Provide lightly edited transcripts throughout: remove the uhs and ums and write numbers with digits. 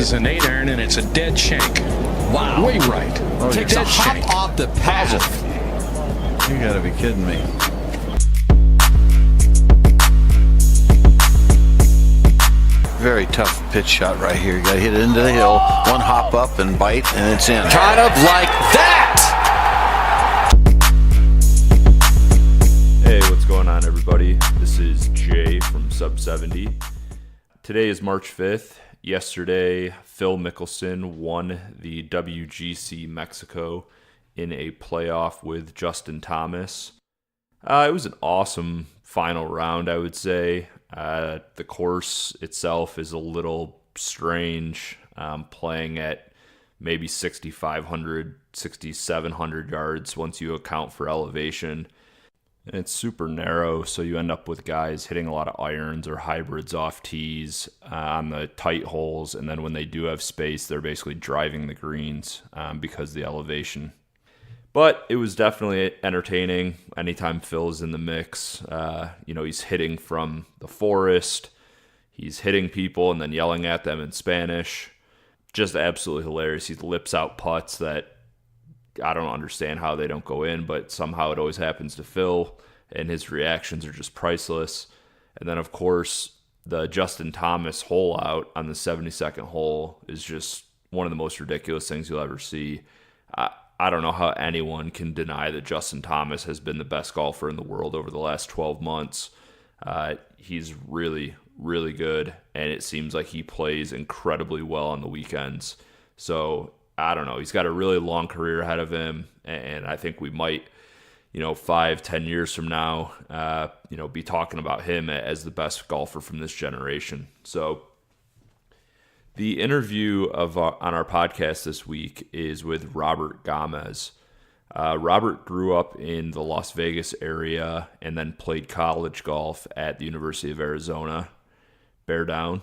is an 8-iron, and it's a dead shank. Wow. Way right. Takes a hop off the path. You gotta be kidding me. Very tough pitch shot right here. You gotta hit it into the hill, one hop up and bite, and it's in. Kind of like that. Hey, what's going on, everybody? This is Jay from Sub 70. Today is March 5th. Yesterday, Phil Mickelson won the WGC Mexico in a playoff with Justin Thomas. It was an awesome final round, I would say. The course itself is a little strange, playing at maybe 6,500, 6,700 yards once you account for elevation. And it's super narrow, so you end up with guys hitting a lot of irons or hybrids off tees on the tight holes, and then when they do have space, they're basically driving the greens because of the elevation. But it was definitely entertaining anytime Phil's in the mix. He's hitting from the forest, he's hitting people and then yelling at them in Spanish. Just absolutely hilarious. He lips out putts that I don't understand how they don't go in, but somehow it always happens to Phil, and his reactions are just priceless. And then, of course, the Justin Thomas hole out on the 72nd hole is just one of the most ridiculous things you'll ever see. I don't know how anyone can deny that Justin Thomas has been the best golfer in the world over the last 12 months. He's really, really good, and it seems like he plays incredibly well on the weekends. So I don't know. He's got a really long career ahead of him, and I think we might, 5-10 years from now, be talking about him as the best golfer from this generation. So the interview on our podcast this week is with Robert Gamez. Robert grew up in the Las Vegas area and then played college golf at the University of Arizona, Bear Down.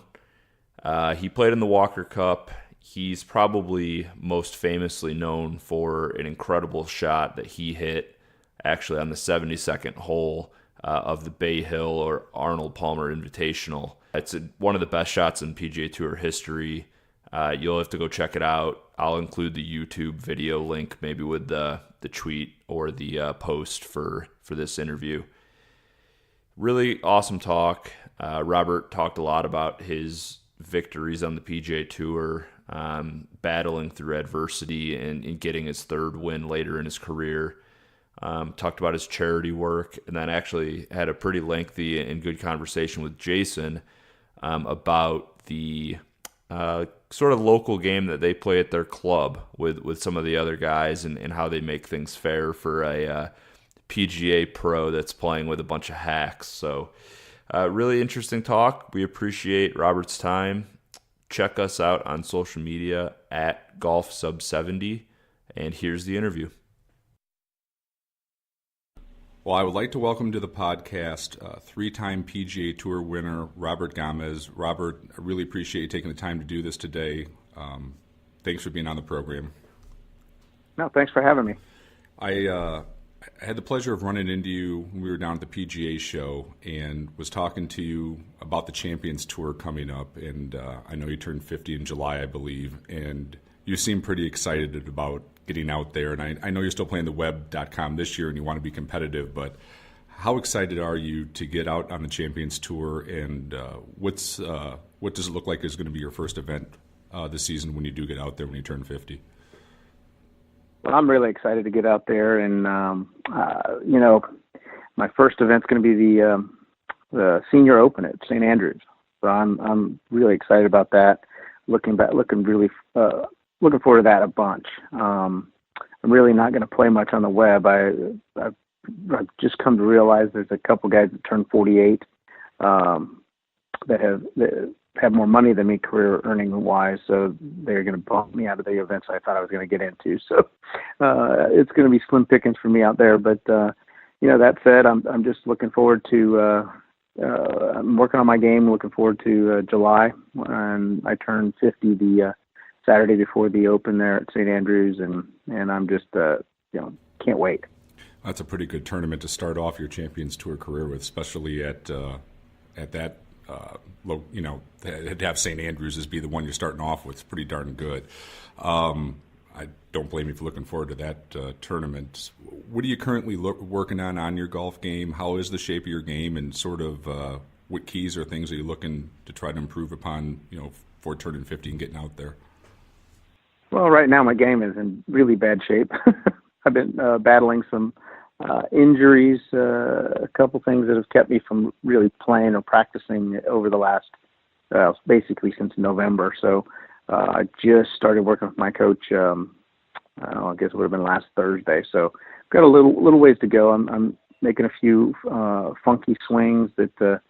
He played in the Walker Cup. He's probably most famously known for an incredible shot that he hit actually on the 72nd hole of the Bay Hill or Arnold Palmer Invitational. It's one of the best shots in PGA Tour history. You'll have to go check it out. I'll include the YouTube video link maybe with the tweet or the post for this interview. Really awesome talk. Robert talked a lot about his victories on the PGA Tour, battling through adversity and getting his third win later in his career. Talked about his charity work, and then actually had a pretty lengthy and good conversation with Jason about the sort of local game that they play at their club with some of the other guys and how they make things fair for a PGA pro that's playing with a bunch of hacks. So really interesting talk. We appreciate Robert's time. Check us out on social media at GolfSub70, and here's the interview. Well, I would like to welcome to the podcast three-time PGA Tour winner, Robert Gamez. Robert, I really appreciate you taking the time to do this today. Thanks for being on the program. No, thanks for having me. I had the pleasure of running into you when we were down at the PGA show and was talking to you about the Champions Tour coming up. And I know you turned 50 in July, I believe, and you seem pretty excited about getting out there. And I know you're still playing the web.com this year and you want to be competitive, but how excited are you to get out on the Champions Tour, and what does it look like is going to be your first event this season when you do get out there when you turn 50? Well, I'm really excited to get out there, and my first event's going to be the Senior Open at St. Andrews. So I'm really excited about that. Looking forward to that a bunch. I'm really not going to play much on the web. I've just come to realize there's a couple guys that turned 48 that have more money than me career earning wise, so they're going to bump me out of the events I thought I was going to get into. So it's going to be slim pickings for me out there. But that said, I'm just looking forward to. I'm working on my game. Looking forward to July, and I turn 50 the Saturday before the Open there at St. Andrews, and I'm just can't wait. That's a pretty good tournament to start off your Champions Tour career with, especially at that to have St. Andrews as be the one you're starting off with is pretty darn good. I don't blame you for looking forward to that tournament. What are you currently working on your golf game? How is the shape of your game, and sort of what keys or things are you looking to try to improve upon, for turning 50 and getting out there? Well, right now my game is in really bad shape. I've been battling some injuries, a couple things that have kept me from really playing or practicing over the last, basically since November. So I just started working with my coach. I guess it would have been last Thursday. So got a little ways to go. I'm making a few funky swings that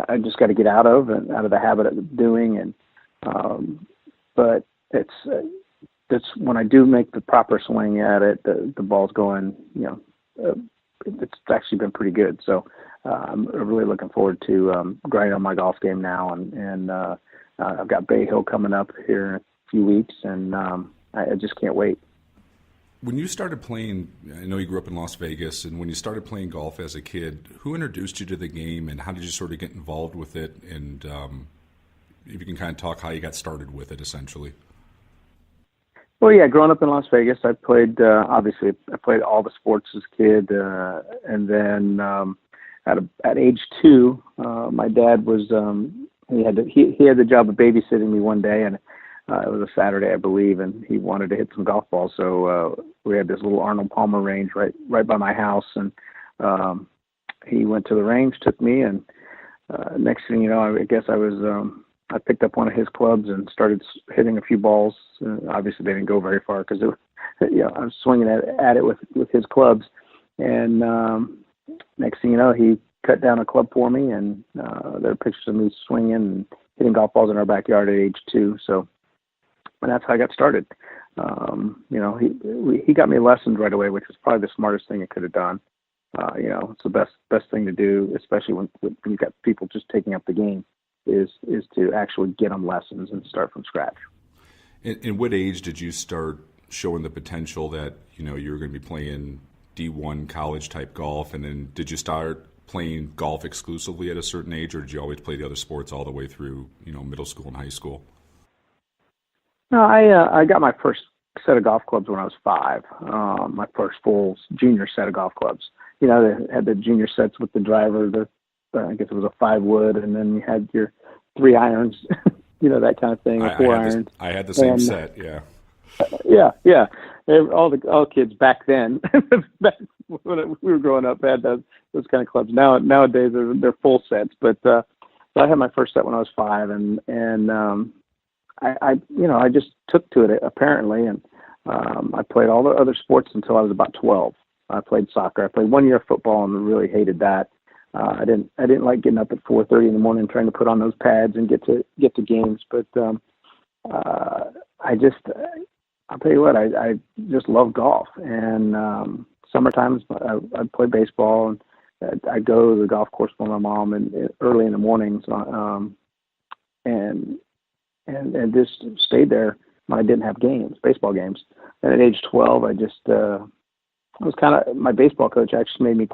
I just got to get out of the habit of doing. And but it's when I do make the proper swing at it, the ball's going. It's actually been pretty good. So I'm really looking forward to grinding on my golf game now. And I've got Bay Hill coming up here in a few weeks, and I just can't wait. When you started playing, I know you grew up in Las Vegas, and when you started playing golf as a kid, who introduced you to the game, and how did you sort of get involved with it? And if you can kind of talk how you got started with it, essentially. Well, yeah, growing up in Las Vegas, I played, obviously, I played all the sports as a kid. And then at age 2, my dad was, he had the job of babysitting me one day, and it was a Saturday, I believe, and he wanted to hit some golf balls. So we had this little Arnold Palmer range right by my house, and he went to the range, took me, and next thing you know, I guess I picked up one of his clubs and started hitting a few balls. Obviously, they didn't go very far because I was swinging at it with his clubs. And next thing you know, he cut down a club for me, and there are pictures of me swinging and hitting golf balls in our backyard at age 2. So, and that's how I got started. He got me lessons right away, which was probably the smartest thing I could have done. It's the best thing to do, especially when you've got people just taking up the game, is to actually get them lessons and start from scratch. In what age did you start showing the potential that you were going to be playing D1 college type golf, and then did you start playing golf exclusively at a certain age, or did you always play the other sports all the way through middle school and high school? No, I got my first set of golf clubs when I was 5. My first full junior set of golf clubs. They had the junior sets with the driver, I guess it was a 5-wood, and then you had your 3 irons, that kind of thing, or 4 irons. I had the same set, yeah. Yeah. All kids back then, back when we were growing up, had those kind of clubs. Nowadays they're full sets, but so I had my first set when I was 5, and I just took to it apparently, and I played all the other sports until I was about 12. I played soccer. I played 1 year of football and really hated that. I didn't like getting up at 4:30 in the morning trying to put on those pads and get to games. But I'll tell you what, I just love golf. And summertime I'd play baseball, and I'd go to the golf course with my mom and early in the mornings, and just stayed there when I didn't have baseball games. And at age 12, I was kind of, my baseball coach actually made me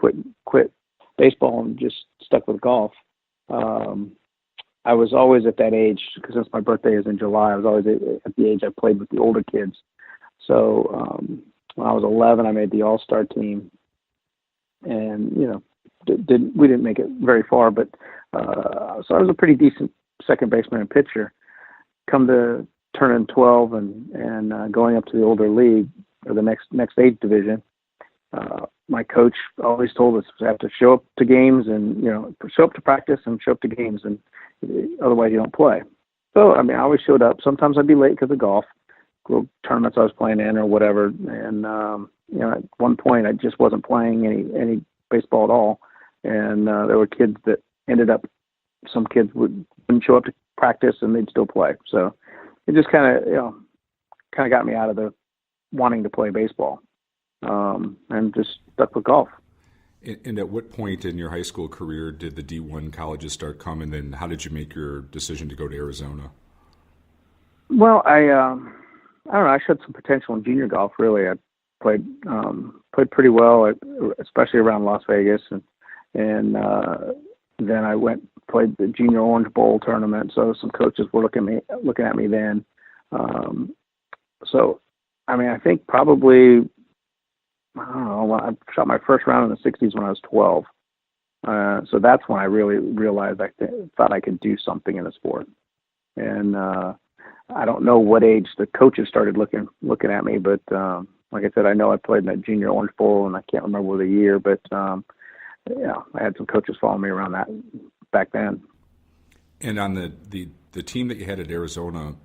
quit baseball and just stuck with golf. I was always at that age, because since my birthday is in July, I was always at the age I played with the older kids. So when I was 11, I made the all-star team, and we didn't make it very far, but so I was a pretty decent second baseman and pitcher. Come to turning 12 and going up to the older league, or the next age division, my coach always told us we have to show up to games and show up to practice and show up to games, and otherwise you don't play. So I always showed up. Sometimes I'd be late because of golf, little tournaments I was playing in or whatever. And at one point I just wasn't playing any baseball at all, and there were kids that ended up. Some kids wouldn't show up to practice and they'd still play. So it just kind of got me out of the wanting to play baseball, and just stuck with golf. And at what point in your high school career did the D1 colleges start coming? Then how did you make your decision to go to Arizona? Well, I don't know. I showed some potential in junior golf. Really, I played pretty well, especially around Las Vegas, and then I went played the Junior Orange Bowl tournament, so some coaches were looking at me then. So, I mean, I think probably, I don't know, I shot my first round in the 60s when I was 12. So that's when I really realized thought I could do something in the sport. And I don't know what age the coaches started looking at me, but like I said, I know I played in that Junior Orange Bowl, and I can't remember the year, but yeah, I had some coaches following me around that back then. And on the team that you had at Arizona,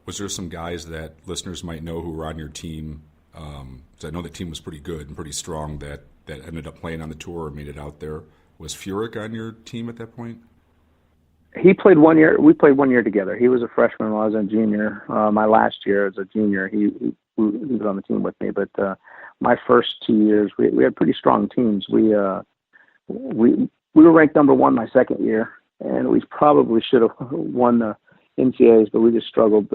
was there some guys that listeners might know who were on your team? Because I know the team was pretty good and pretty strong that ended up playing on the tour or made it out there. Was Furyk on your team at that point? He played 1 year. We played 1 year together. He was a freshman while I was a junior. My last year as a junior, he was on the team with me. But my first 2 years, we had pretty strong teams. We were ranked number one my second year, and we probably should have won the NCAAs, but we just struggled.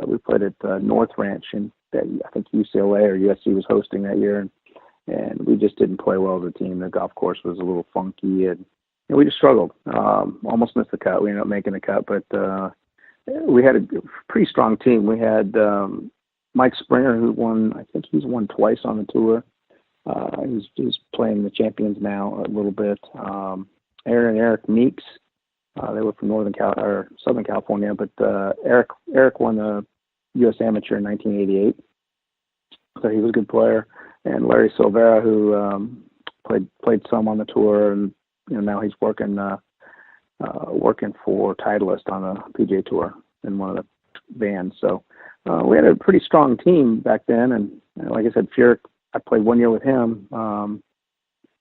We played at North Ranch, and I think UCLA or USC was hosting that year, and we just didn't play well as a team. The golf course was a little funky, and we just struggled. Almost missed the cut. We ended up making the cut, but we had a pretty strong team. We had Mike Springer, who won. I think he's won twice on the tour. He's playing the Champions now a little bit. Aaron and Eric Meeks. They were from Southern California, but Eric won the U.S. Amateur in 1988, so he was a good player. And Larry Silvera, who played some on the tour, and now he's working for Titleist on the PGA Tour in one of the bands. So we had a pretty strong team back then, and like I said, Furyk, I played 1 year with him,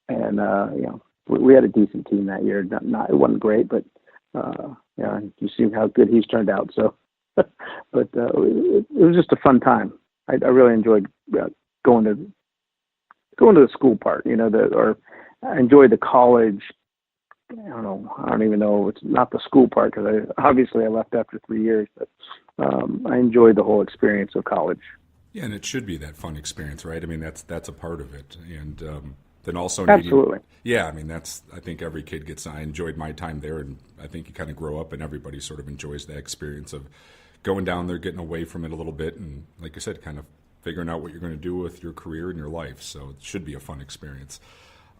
and we had a decent team that year. Not it wasn't great, but you see how good he's turned out. So, but it was just a fun time. I really enjoyed going to the school part. Or I enjoyed the college. I don't even know. It's not the school part because I left after 3 years, but I enjoyed the whole experience of college. Yeah, and it should be that fun experience, right? I mean, that's a part of it, and then also absolutely. Yeah, I mean, I think every kid gets. I enjoyed my time there, and I think you kind of grow up, and everybody sort of enjoys that experience of going down there, getting away from it a little bit, and like I said, kind of figuring out what you're going to do with your career and your life. So it should be a fun experience.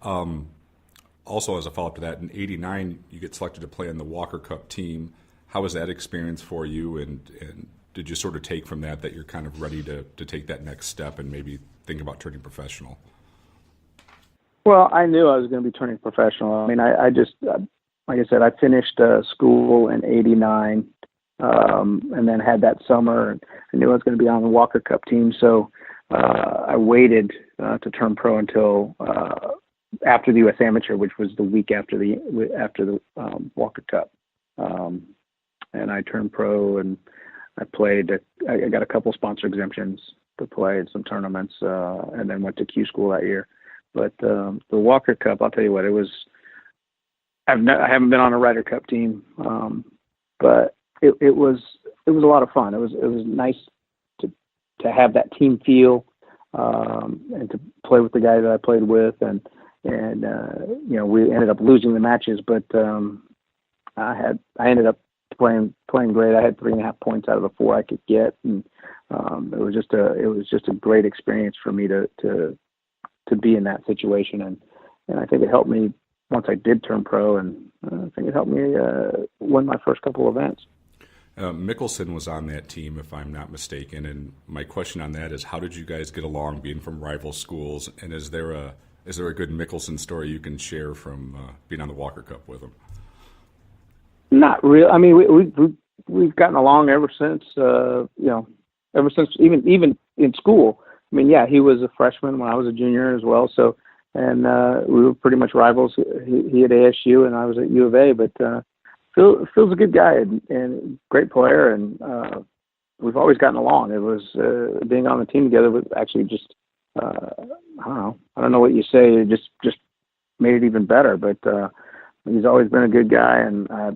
Also, as a follow-up to that, in '89, you get selected to play on the Walker Cup team. How was that experience for you, and did you sort of take from that you're kind of ready to take that next step and maybe think about turning professional? Well, I knew I was going to be turning professional. I mean, I just, like I said, I finished school in '89, and then had that summer, and I knew I was going to be on the Walker Cup team. So I waited to turn pro until after the U.S. Amateur, which was the week after the Walker Cup. And I turned pro, and I played. I got a couple sponsor exemptions to play in some tournaments, and then went to Q school that year. But the Walker Cup, I'll tell you what, it was. I haven't been on a Ryder Cup team, but it was a lot of fun. It was nice to have that team feel, and to play with the guys that I played with, and we ended up losing the matches, but I ended up playing great. I had 3.5 points out of the 4 I could get, and it was just a great experience for me to be in that situation, and I think it helped me once I did turn pro, and I think it helped me win my first couple events. Mickelson was on that team, if I'm not mistaken, and my question on that is, how did you guys get along being from rival schools, and is there a good Mickelson story you can share from being on the Walker Cup with him? Not real. I mean, we've gotten along ever since. Ever since even in school. I mean, yeah, he was a freshman when I was a junior as well. So, and we were pretty much rivals. He at ASU and I was at U of A. But Phil's a good guy and great player, and we've always gotten along. It was being on the team together was actually just I don't know what you say. It just made it even better. But he's always been a good guy, and I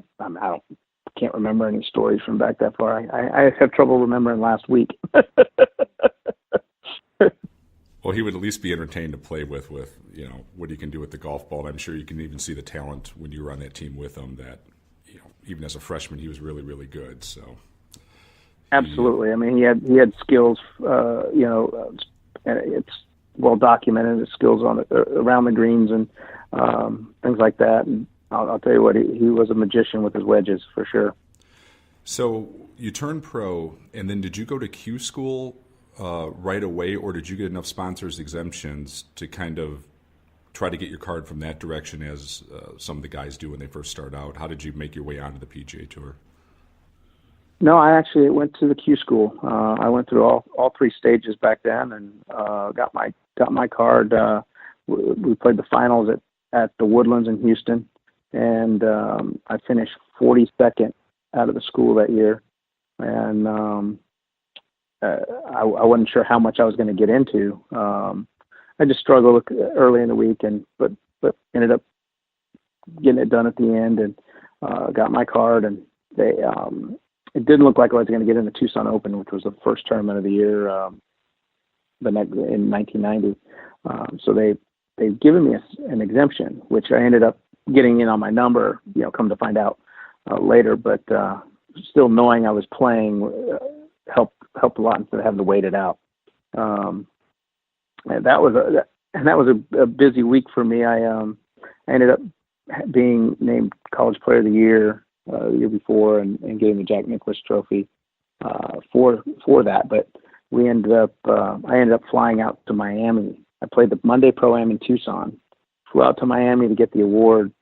can't remember any stories from back that far. I have trouble remembering last week. Well, he would at least be entertained to play with what he can do with the golf ball. And I'm sure you can even see the talent when you were on that team with him that, even as a freshman, he was really, really good. So. Absolutely. I mean, he had skills, it's well documented, his skills around the greens and things like that. And I'll tell you what, he was a magician with his wedges for sure. So you turned pro, and then did you go to Q school right away, or did you get enough sponsors exemptions to kind of try to get your card from that direction as some of the guys do when they first start out? How did you make your way onto the PGA Tour? No, I actually went to the Q school. I went through all three stages back then and got my card. We played the finals at the Woodlands in Houston, and I finished 42nd out of the school that year. And I wasn't sure how much I was going to get into. I just struggled early in the week, but ended up getting it done at the end and got my card. And it didn't look like I was going to get in the Tucson Open, which was the first tournament of the year in 1990. So they've given me an exemption, which I ended up getting in on my number, come to find out later. But still knowing I was playing helped a lot instead of having to wait it out. And that was a busy week for me. I ended up being named College Player of the Year the year before and getting the Jack Nicklaus Trophy for that. But I ended up flying out to Miami. I played the Monday Pro-Am in Tucson, flew out to Miami to get the award,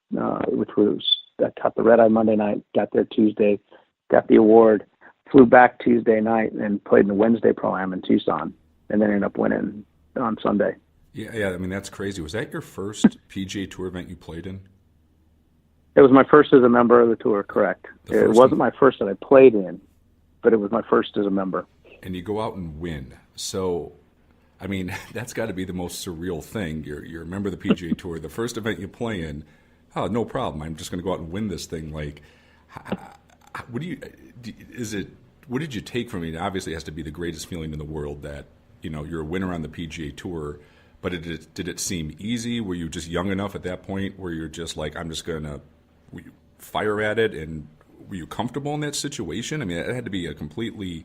which was I caught the red eye Monday night, got there Tuesday, got the award, flew back Tuesday night and played in the Wednesday Pro-Am in Tucson, and then ended up winning on Sunday. Yeah. I mean, that's crazy. Was that your first PGA Tour event you played in? It was my first as a member of the tour, correct. It wasn't my first that I played in, but it was my first as a member. And you go out and win. So, I mean, that's got to be the most surreal thing. You're a member of the PGA Tour. The first event you play in, no problem. I'm just going to go out and win this thing. Like, what did you take from it? Obviously, it has to be the greatest feeling in the world that, you're a winner on the PGA Tour. But did it seem easy? Were you just young enough at that point where you're just like, I'm just going to fire at it? And were you comfortable in that situation? I mean, it had to be a completely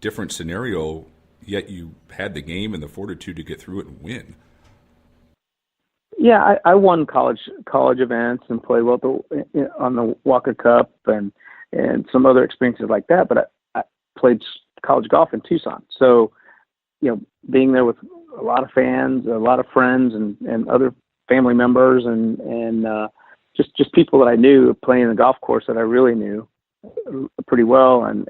different scenario, yet you had the game and the fortitude to get through it and win. Yeah, I won college events and played well on the Walker Cup and some other experiences like that. But I played college golf in Tucson, so being there with a lot of fans, a lot of friends, and other family members, and just people that I knew playing the golf course that I really knew pretty well, and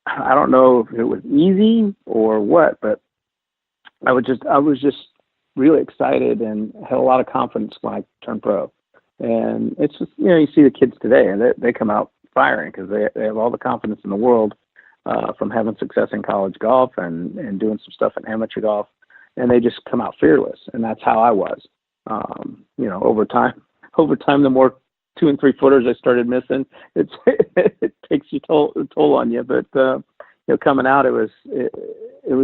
I don't know if it was easy or what, but I was just really excited and had a lot of confidence when I turned pro. And it's just, you see the kids today and they come out firing because they have all the confidence in the world from having success in college golf and doing some stuff in amateur golf, and they just come out fearless. And that's how I was. Over time, the more 2 and 3 footers I started missing, it takes a toll on you. But coming out, I was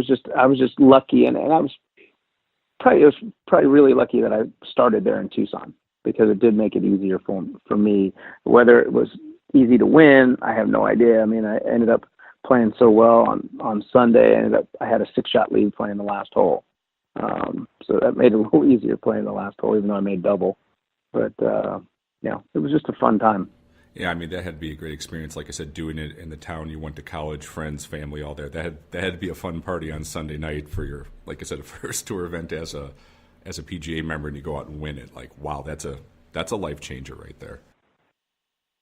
just lucky, and I was probably really lucky that I started there in Tucson, because it did make it easier for me. Whether it was easy to win, I have no idea. I mean, I ended up playing so well on Sunday. I had a 6-shot lead playing the last hole. So that made it a little easier playing the last hole, even though I made double. But, it was just a fun time. Yeah, I mean, that had to be a great experience. Like I said, doing it in the town you went to college, friends, family, all there. That had to be a fun party on Sunday night for your, like I said, first tour event as a PGA member, and you go out and win it. Like, wow, that's a life changer right there.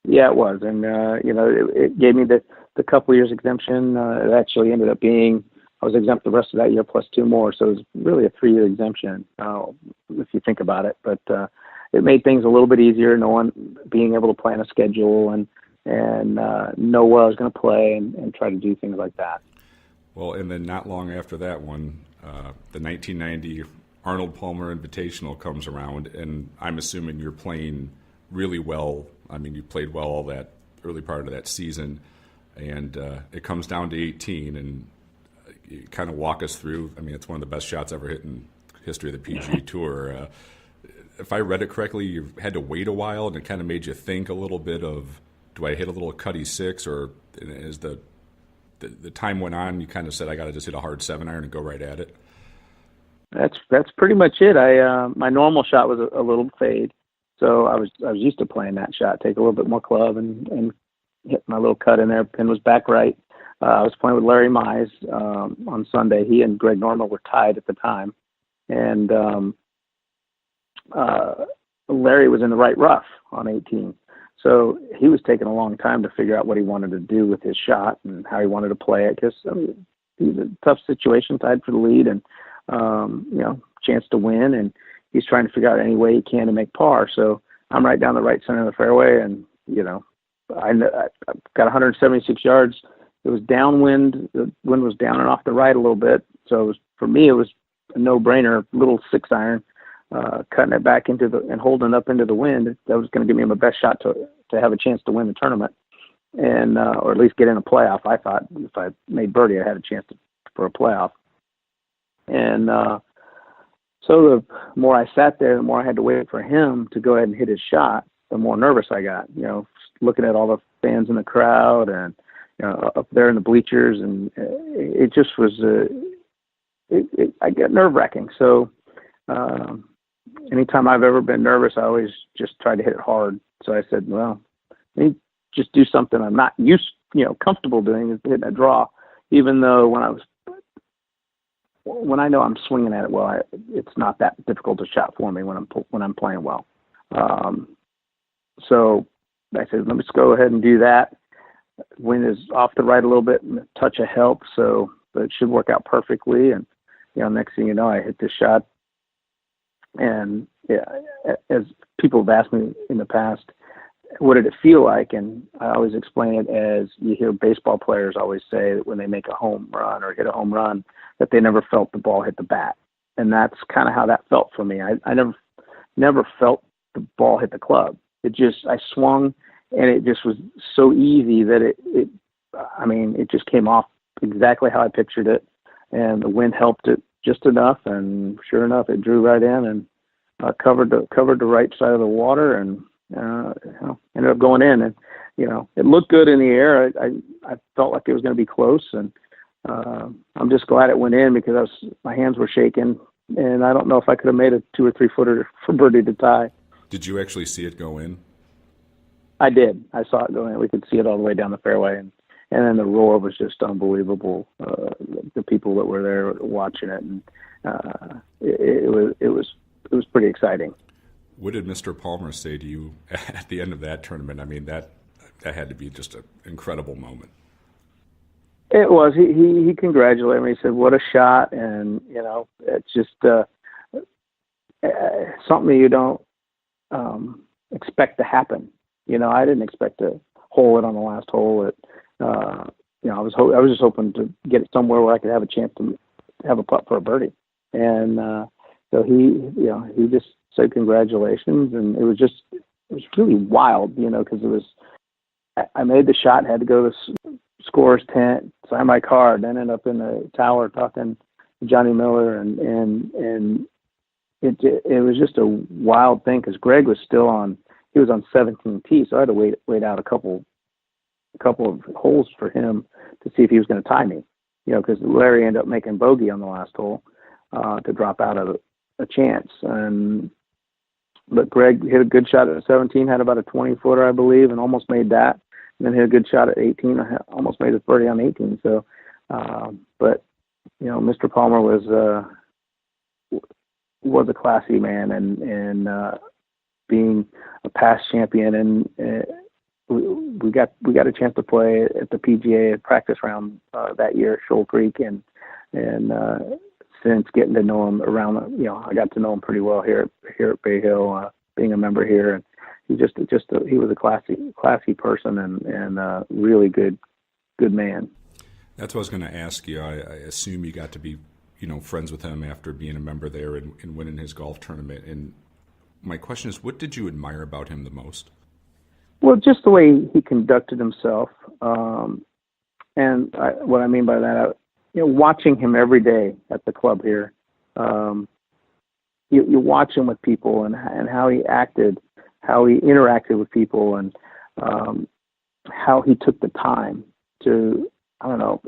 Yeah, it was. And, it gave me the couple years exemption. It actually ended up being, I was exempt the rest of that year plus 2 more. So it was really a 3-year exemption, if you think about it. But it made things a little bit easier, being able to plan a schedule and know where I was going to play and try to do things like that. Well, and then not long after that one, the 1990 Arnold Palmer Invitational comes around, and I'm assuming you're playing really well. I mean, you played well all that early part of that season, and it comes down to 18, and you kind of walk us through. I mean, it's one of the best shots ever hit in history of the PGA Tour. If I read it correctly, you had to wait a while, and it kind of made you think a little bit of, do I hit a little cutty 6, or as the time went on, you kind of said, I got to just hit a hard 7-iron and go right at it? That's pretty much it. My normal shot was a little fade, so I was used to playing that shot. Take a little bit more club and hit my little cut in there. Pin was back right. I was playing with Larry Mize on Sunday. He and Greg Norman were tied at the time, and Larry was in the right rough on 18. So he was taking a long time to figure out what he wanted to do with his shot and how he wanted to play it, because he's a tough situation, tied for the lead, and chance to win, and he's trying to figure out any way he can to make par. So I'm right down the right center of the fairway, and I got 176 yards. It was downwind. The wind was down and off the right a little bit. So for me, it was a no-brainer, little 6-iron, cutting it back and holding up into the wind. That was going to give me my best shot to have a chance to win the tournament, and or at least get in a playoff. I thought if I made birdie, I had a chance for a playoff. And so the more I sat there, the more I had to wait for him to go ahead and hit his shot, the more nervous I got, looking at all the fans in the crowd and, up there in the bleachers. And it just was, I get nerve wracking. So anytime I've ever been nervous, I always just try to hit it hard. So I said, well, let me just do something I'm not comfortable doing, is hitting a draw, even though when I know I'm swinging at it well, it's not that difficult a shot for me when I'm playing well. So I said, let's go ahead and do that. Wind is off the right a little bit, and a touch of help, but it should work out perfectly. And next thing you know, I hit the shot. And as people have asked me in the past, what did it feel like? And I always explain it as, you hear baseball players always say that when they make a home run or hit a home run, that they never felt the ball hit the bat. And that's kind of how that felt for me. I never felt the ball hit the club. I swung, and it just was so easy that it just came off exactly how I pictured it. And the wind helped it just enough, and sure enough, it drew right in and covered the right side of the water, and ended up going in. And it looked good in the air. I felt like it was going to be close, and I'm just glad it went in, because my hands were shaking, and I don't know if I could have made a 2 or 3 footer for birdie to tie. Did you actually see it go in? I did. I saw it go in. We could see it all the way down the fairway, and then the roar was just unbelievable. The people that were there watching it, and it was pretty exciting. What did Mr. Palmer say to you at the end of that tournament? I mean, that had to be just an incredible moment. It was. He congratulated me. He said, "What a shot!" And it's just something you don't expect to happen. I didn't expect to hole it on the last hole. I was just hoping to get it somewhere where I could have a chance to have a putt for a birdie. And so he just said congratulations, and it was really wild, because I made the shot, had to go to the scorer's tent, sign my card, then ended up in the tower talking to Johnny Miller, and it was just a wild thing, because Greg was still on. He was on 17T, so I had to wait out a couple of holes for him to see if he was going to tie me, because Larry ended up making bogey on the last hole to drop out of a chance. But Greg hit a good shot at 17, had about a 20-footer, I believe, and almost made that. And then hit a good shot at 18, almost made his birdie on 18. So, but Mr. Palmer was a classy man, and being a past champion, and we got a chance to play at the PGA practice round that year at Shoal Creek, and since getting to know him around, I got to know him pretty well here at Bay Hill, being a member here, and he was a classy person, and really good man. That's what I was going to ask you. I assume you got to be friends with him after being a member there and winning his golf tournament. And my question is, what did you admire about him the most? Well, just the way he conducted himself. And what I mean by that, watching him every day at the club here, you watch him with people and how he acted, how he interacted with people, and how he took the time to, I don't know,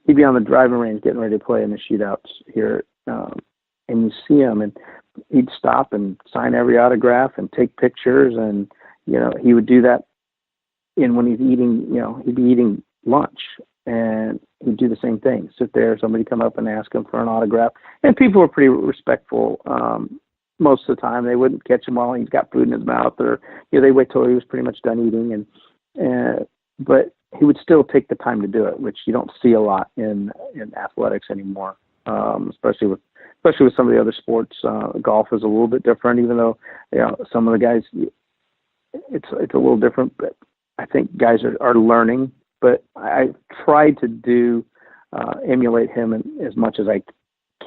he'd be on the driving range getting ready to play in the shootouts here, and you see him, and he'd stop and sign every autograph and take pictures, and he would do that. And when he's eating, he'd be eating lunch, and he'd do the same thing. Sit there, somebody come up and ask him for an autograph, and people were pretty respectful. Most of the time, they wouldn't catch him while he's got food in his mouth, or they wait till he was pretty much done eating, but he would still take the time to do it, which you don't see a lot in athletics anymore, especially with some of the other sports. Golf is a little bit different, even though some of the guys, it's a little different. But I think guys are learning. But I try to emulate him as much as I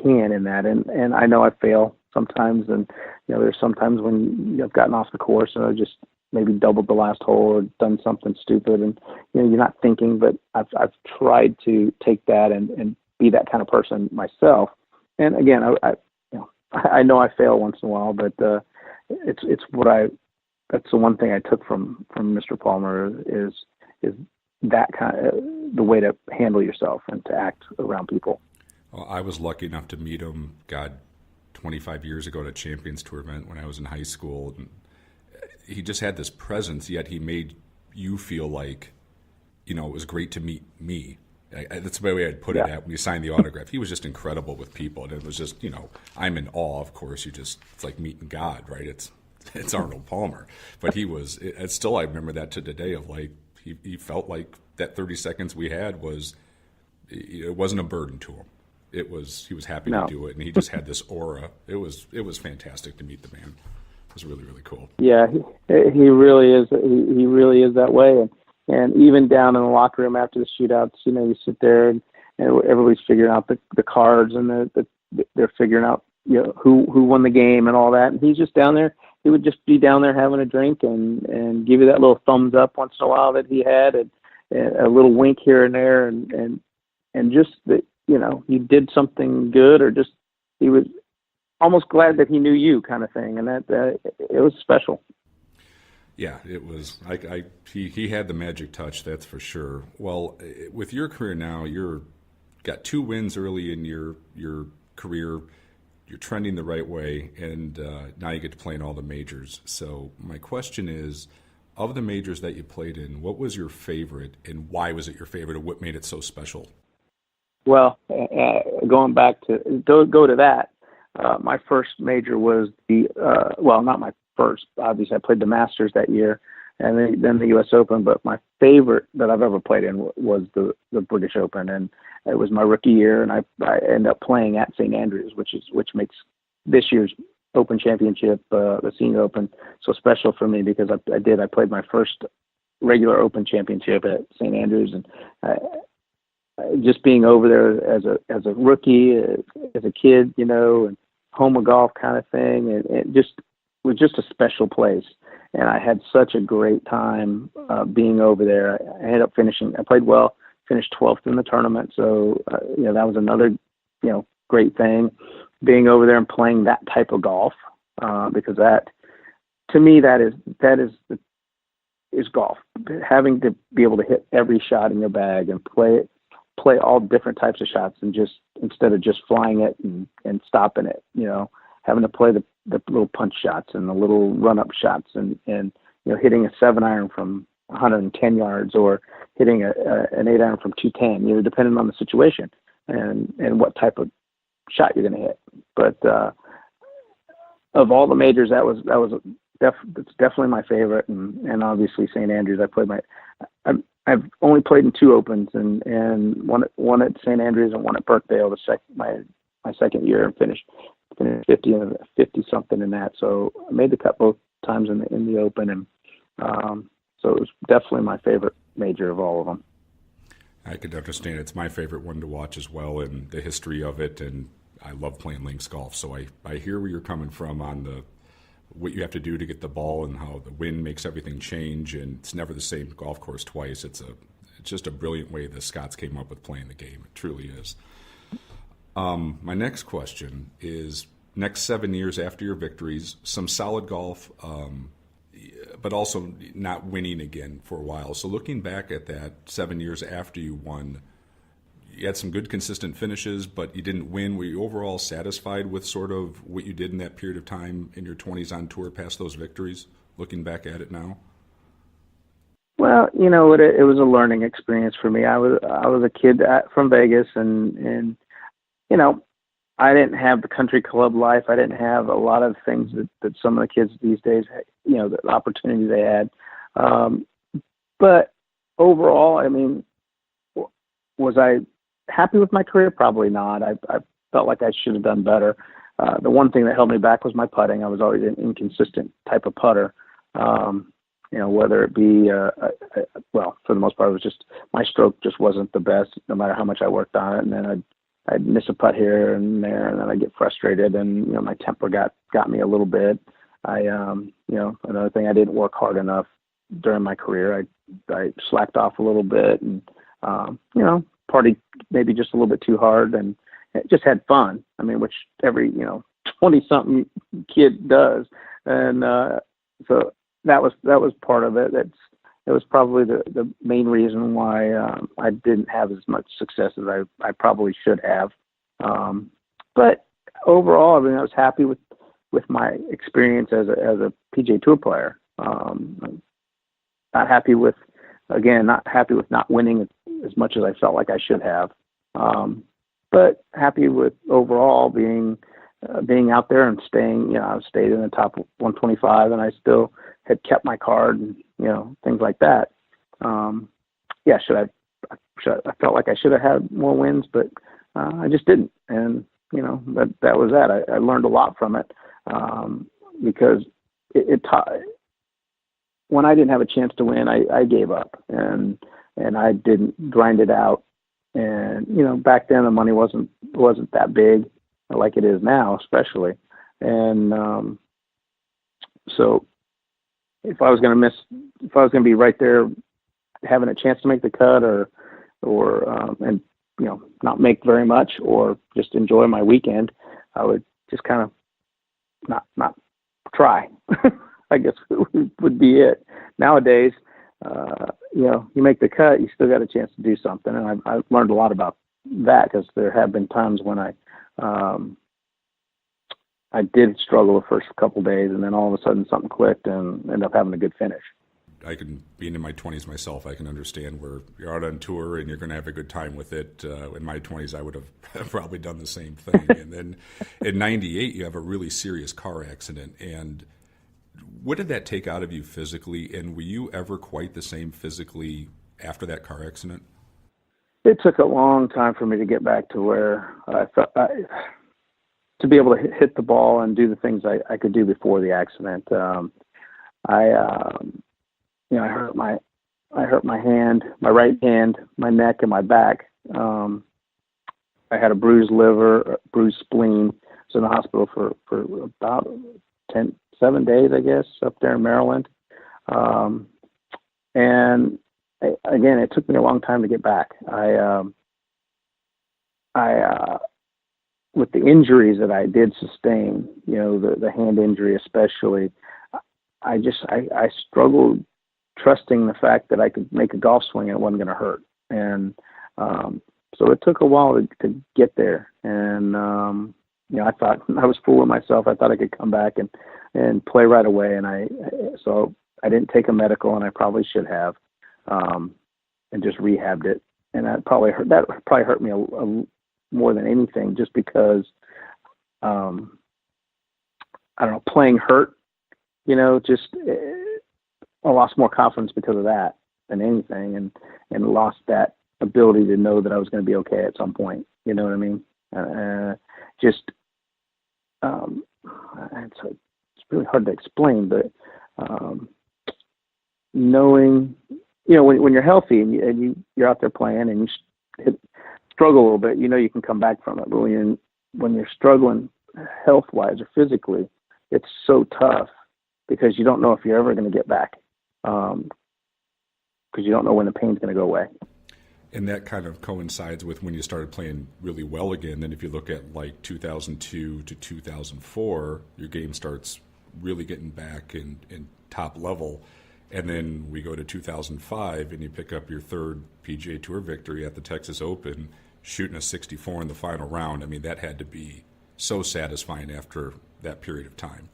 can in that, and I know I fail sometimes, and there's sometimes when I've gotten off the course and I just maybe doubled the last hole or done something stupid, and you're not thinking, but I've tried to take that and be that kind of person myself. And again, I know I fail once in a while, but that's the one thing I took from Mr. Palmer is that kind of the way to handle yourself and to act around people. Well, I was lucky enough to meet him, 25 years ago at a Champions Tour event when I was in high school. And he just had this presence, yet he made you feel like, it was great to meet me. That's the way I'd put it when you signed the autograph. He was just incredible with people. And it was just, I'm in awe, of course. It's like meeting God, right? It's Arnold Palmer. But he was, still I remember that to today of like, he felt like that 30 seconds we had it wasn't a burden to him. He was happy to do it, and he just had this aura. It was fantastic to meet the man. It was really, really cool. Yeah, he really is. He really is that way. And even down in the locker room after the shootouts, you sit there and everybody's figuring out the cards, and they're figuring out who won the game and all that. And he's just down there. He would just be down there having a drink and give you that little thumbs up once in a while that he had, and a little wink here and there, and just that he did something good, or just he was almost glad that he knew you, kind of thing, and that it was special. Yeah, it was. He had the magic touch, that's for sure. Well, with your career now, you're got 2 wins early in your career. You're trending the right way, and now you get to play in all the majors. So my question is, of the majors that you played in, what was your favorite, and why was it your favorite, and what made it so special? Well, going back to go to that, my first major was not my first. Obviously, I played the Masters that year, and then the U.S. Open. But my favorite that I've ever played in was the British Open, and it was my rookie year, and I ended up playing at St. Andrews, which makes this year's Open Championship, the Senior Open, so special for me, because I played my first regular Open Championship at St. Andrews, and just being over there as a rookie, as a kid, and home of golf kind of thing, and it just was just a special place. And I had such a great time being over there. I ended up I played well, finished 12th in the tournament. So, that was another, great thing, being over there and playing that type of golf, because that, to me, that is golf. Having to be able to hit every shot in your bag and play all different types of shots, and just instead of just flying it and stopping it, having to play the little punch shots and the little run up shots, and hitting a 7-iron from 110 yards, or hitting an 8-iron from 210, depending on the situation and what type of shot you're going to hit. But of all the majors, that's definitely my favorite, and obviously St. Andrews. I've only played in 2 Opens, and one at St. Andrews and one at Birkdale, my second year, and finished 50 something in that. So I made the cut both times in the Open, and so it was definitely my favorite major of all of them. I could understand. It's my favorite one to watch as well, and the history of it, and I love playing links golf. So I hear where you're coming from on what you have to do to get the ball, and how the wind makes everything change, and it's never the same golf course twice. It's It's just a brilliant way the Scots came up with playing the game. It truly is. My next question is, next 7 years after your victories, some solid golf, but also not winning again for a while. So looking back at that 7 years after you won, you had some good consistent finishes, but you didn't win. Were you overall satisfied with sort of what you did in that period of time in your 20s on tour past those victories, looking back at it now? Well, you know, it was a learning experience for me. I was a kid from Vegas, and you know, I didn't have the country club life. I didn't have a lot of things that some of the kids these days, you know, the opportunities they had. But overall, I mean, was I happy with my career? Probably not. I felt like I should have done better. The one thing that held me back was my putting. I was always an inconsistent type of putter. You know, whether it be, well, for the most part, it was just my stroke just wasn't the best, no matter how much I worked on it. And then I'd miss a putt here and there, and then I'd get frustrated, and you know, my temper got me a little bit. You know, another thing, I didn't work hard enough during my career. I slacked off a little bit, and you know, partied maybe just a little bit too hard, and just had fun. I mean, which every 20-something kid does, and so that was part of it. It was probably the main reason why I didn't have as much success as I probably should have. But overall, I mean, I was happy with my experience as a PGA Tour player. Not happy with not winning as much as I felt like I should have. But happy with overall being out there and staying. You know, I stayed in the top 125, and I still had kept my card, and you know, things like that. Yeah, I felt like I should have had more wins, but I just didn't. And you know, that was that. I learned a lot from it, because it taught. When I didn't have a chance to win, I gave up, and I didn't grind it out. And you know, back then the money wasn't that big like it is now, especially. And so if I was going to be right there having a chance to make the cut, or and you know, not make very much, or just enjoy my weekend, I would just kind of not try. I guess would be it. Nowadays, you know, you make the cut, you still got a chance to do something, and I've learned a lot about that, because there have been times when I did struggle the first couple of days, and then all of a sudden something clicked and ended up having a good finish. I can, being in my 20s myself, I can understand where you're out on tour and you're going to have a good time with it. In my 20s, I would have probably done the same thing. And then in 98, you have a really serious car accident. And what did that take out of you physically? And were you ever quite the same physically after that car accident? It took a long time for me to get back to where I felt to be able to hit the ball and do the things I could do before the accident. I hurt my hand, my right hand, my neck, and my back. I had a bruised liver, a bruised spleen. I was in the hospital for about 7 days, I guess, up there in Maryland. And again, it took me a long time to get back. With the injuries that I did sustain, you know, the hand injury especially, I struggled trusting the fact that I could make a golf swing and it wasn't going to hurt. And so it took a while to get there. And you know, I thought I was fooling myself. I thought I could come back and play right away. And so I didn't take a medical, and I probably should have, and just rehabbed it. And that probably hurt me more than anything, just because I don't know, playing hurt. You know, just I lost more confidence because of that than anything, and lost that ability to know that I was going to be okay at some point. You know what I mean? It's really hard to explain, but knowing, you know, when you're healthy and you're out there playing and you struggle a little bit, you know, you can come back from it. But when you're struggling health-wise or physically, it's so tough, because you don't know if you're ever going to get back, because you don't know when the pain's going to go away. And that kind of coincides with when you started playing really well again. Then if you look at like 2002 to 2004, your game starts really getting back in top level. And then we go to 2005 and you pick up your third PGA Tour victory at the Texas Open, shooting a 64 in the final round. I mean, that had to be so satisfying after that period of time.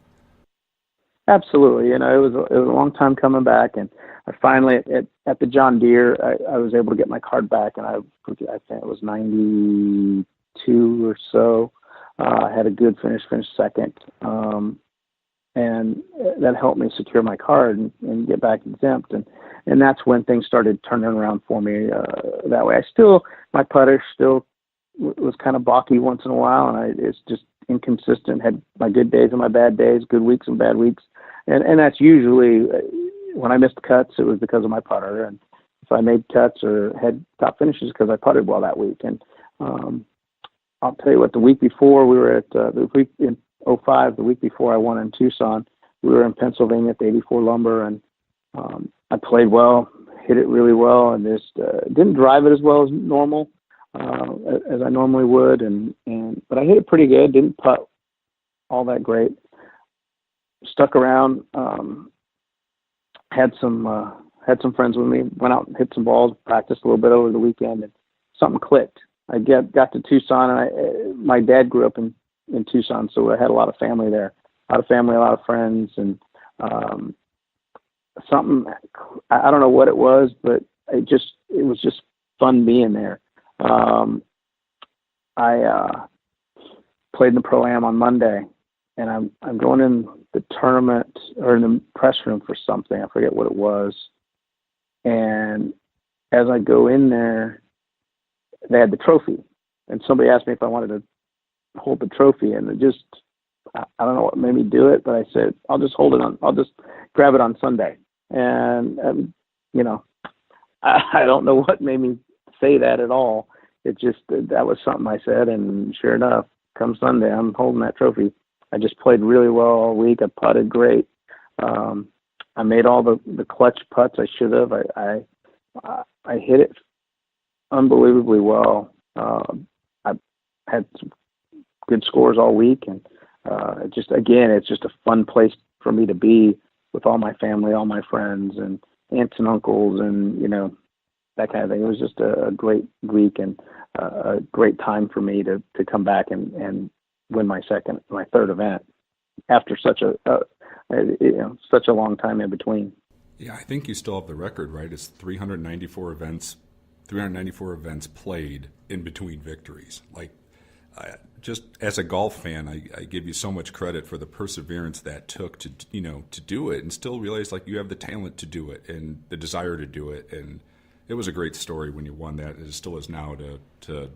Absolutely. It was a long time coming back, and I finally at the John Deere, I was able to get my card back, and I think it was 92 or so. I had a good finish, finished second, and that helped me secure my card and get back exempt, and that's when things started turning around for me that way. My putter still was kind of balky once in a while, and it's just inconsistent. Had my good days and my bad days, good weeks and bad weeks. And that's usually when I missed cuts, it was because of my putter. And if I made cuts or had top finishes, because I putted well that week. And I'll tell you what, the week before we were at the week in '05, the week before I won in Tucson, we were in Pennsylvania at the 84 Lumber, and I played well, hit it really well, and just didn't drive it as well as normal, as I normally would. But I hit it pretty good. Didn't putt all that great. Stuck around, had some friends with me, went out and hit some balls, practiced a little bit over the weekend, and something clicked. I got to Tucson, and my dad grew up in Tucson, so I had a lot of family there, a lot of friends, and something, I don't know what it was, but it was just fun being there. I played in the Pro-Am on Monday, and I'm going in the tournament or in the press room for something. I forget what it was. And as I go in there, they had the trophy, and somebody asked me if I wanted to hold the trophy, and it just, I don't know what made me do it, but I said, I'll just grab it on Sunday. And, I don't know what made me say that at all. It just, that was something I said, and sure enough, come Sunday, I'm holding that trophy. I just played really well all week. I putted great. I made all the clutch putts I should have. I hit it unbelievably well. I had some good scores all week, and it's just a fun place for me to be with all my family, all my friends, and aunts and uncles, and that kind of thing. It was just a great week and a great time for me to come back and win my third event after such a long time in between. Yeah, I think you still have the record, right? It's 394 events played in between victories. Like, just as a golf fan, I give you so much credit for the perseverance that took to do it, and still realize like you have the talent to do it and the desire to do it. And it was a great story when you won that. It still is now to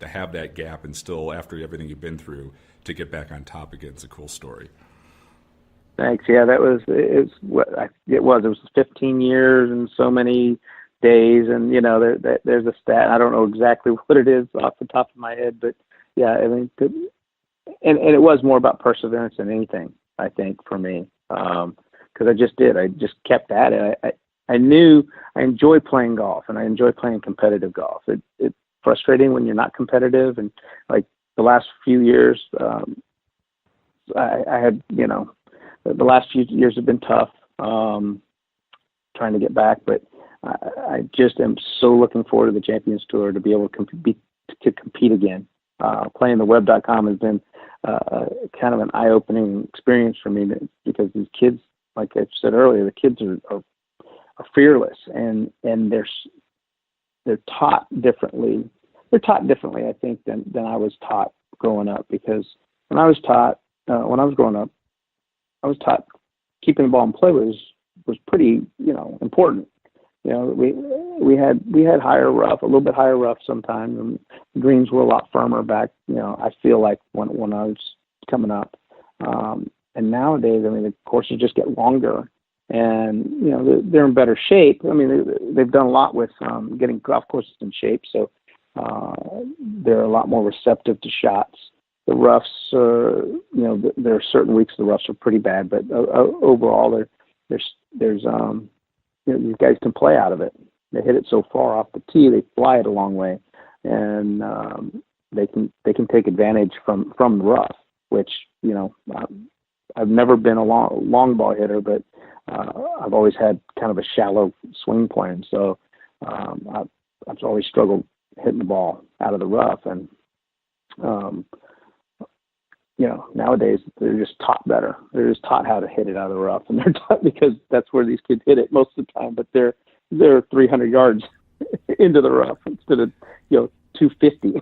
have that gap, and still after everything you've been through to get back on top again. It's a cool story. Thanks. Yeah, it was 15 years and so many days, and there's a stat. I don't know exactly what it is off the top of my head, but yeah, I mean, and it was more about perseverance than anything, I think, for me, because I just kept at it. I knew I enjoy playing golf, and I enjoy playing competitive golf. It's frustrating when you're not competitive, and like the last few years, I had, the last few years have been tough, trying to get back, but I just am so looking forward to the Champions Tour, to be able to compete again. Playing the web.com has been kind of an eye-opening experience for me, because these kids, like I said earlier, the kids are fearless, and they're taught differently. They're taught differently, I think, than I was taught growing up, because when I was growing up, I was taught keeping the ball in play was pretty, important. We had higher rough, a little bit higher rough sometimes, and the greens were a lot firmer back, I feel like when I was coming up. And nowadays, I mean, the courses just get longer, and, they're in better shape. I mean, they've done a lot with getting golf courses in shape, so they're a lot more receptive to shots. The roughs, there are certain weeks the roughs are pretty bad, but overall, there's you guys can play out of it. They hit it so far off the tee, they fly it a long way, and they can take advantage from the rough. Which I've never been a long ball hitter, but I've always had kind of a shallow swing plane, so I've always struggled hitting the ball out of the rough, and nowadays they're just taught better. They're just taught how to hit it out of the rough, and they're taught because that's where these kids hit it most of the time. But they're 300 yards into the rough instead of 250.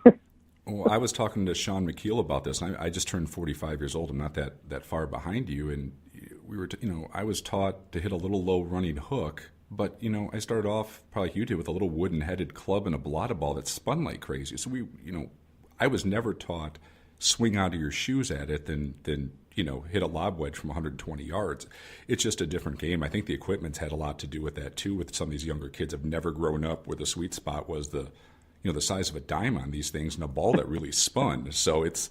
Well, I was talking to Sean McKeel about this. I just turned 45 years old. I'm not that far behind you, and we were I was taught to hit a little low running hook. But, I started off, probably like you did, with a little wooden-headed club and a blotted ball that spun like crazy. So I was never taught swing out of your shoes at it than hit a lob wedge from 120 yards. It's just a different game. I think the equipment's had a lot to do with that, too, with some of these younger kids have never grown up where the sweet spot was the size of a dime on these things and a ball that really spun. So it's,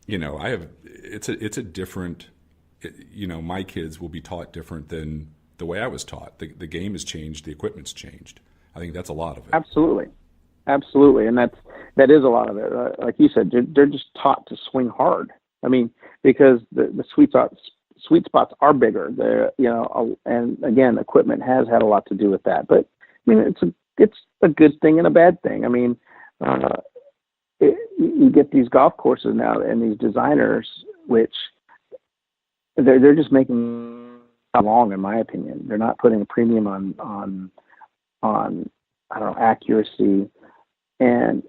it's a different, my kids will be taught different than the way I was taught. The game has changed. The equipment's changed. I think that's a lot of it. Absolutely. And that is a lot of it. Like you said, they're just taught to swing hard. I mean, because the sweet spots are bigger. They're, and again, equipment has had a lot to do with that. But I mean, it's a good thing and a bad thing. I mean, you get these golf courses now and these designers, which they're just making long, in my opinion. They're not putting a premium on I don't know, accuracy. And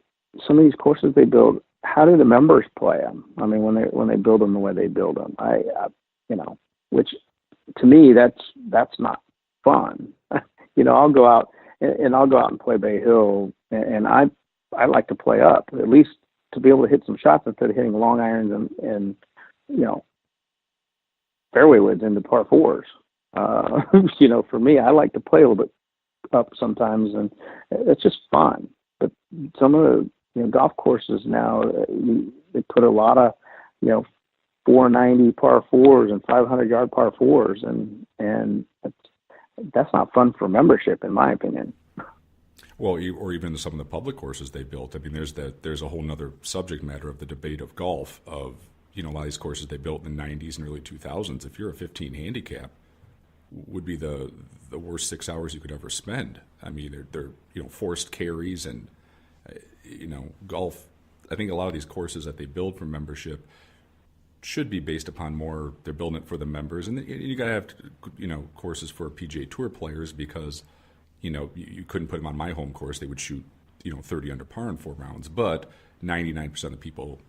some of these courses they build, how do the members play them? I mean, when they build them the way they build them, which to me that's not fun. I'll go out and play Bay Hill, and I like to play up, at least to be able to hit some shots instead of hitting long irons and fairway woods into par fours. For me, I like to play a little bit up sometimes, and it's just fun. But some of the golf courses now, they put a lot of 490 par fours and 500-yard par fours, and that's not fun for membership, in my opinion. Well, or even some of the public courses they built. I mean, there's a whole nother subject matter of the debate of golf. Of a lot of these courses they built in the 90s and early 2000s. If you're a 15 handicap, would be the worst 6 hours you could ever spend. I mean, they're forced carries and golf. I think a lot of these courses that they build for membership should be based upon more. They're building it for the members, and you got to have courses for PGA Tour players because you couldn't put them on my home course. They would shoot 30 under par in 4 rounds, but 99% of the people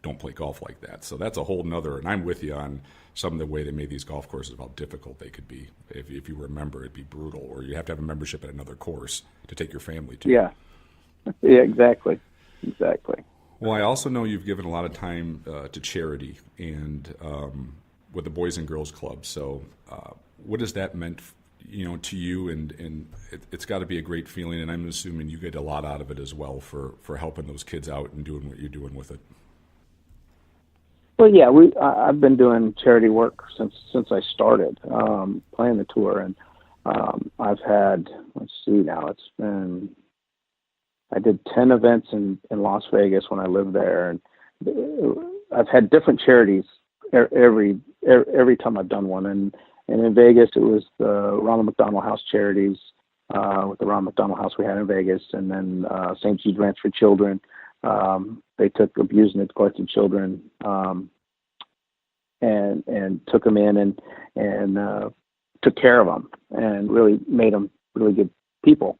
don't play golf like that. So that's a whole nother, and I'm with you on some of the way they made these golf courses, how difficult they could be. If you were a member, it'd be brutal, or you have to have a membership at another course to take your family to. Yeah, exactly. Well, I also know you've given a lot of time to charity and with the Boys and Girls Club. So what has that meant to you? And it's got to be a great feeling, and I'm assuming you get a lot out of it as well for helping those kids out and doing what you're doing with it. Well, yeah, I've been doing charity work since I started playing the tour, and I've had, let's see now, I did 10 events in Las Vegas when I lived there, and I've had different charities every time I've done one, and in Vegas it was the Ronald McDonald House Charities with the Ronald McDonald House we had in Vegas, and then St. Jude Ranch for Children. They took abused and neglected children and took them in and took care of them and really made them really good people.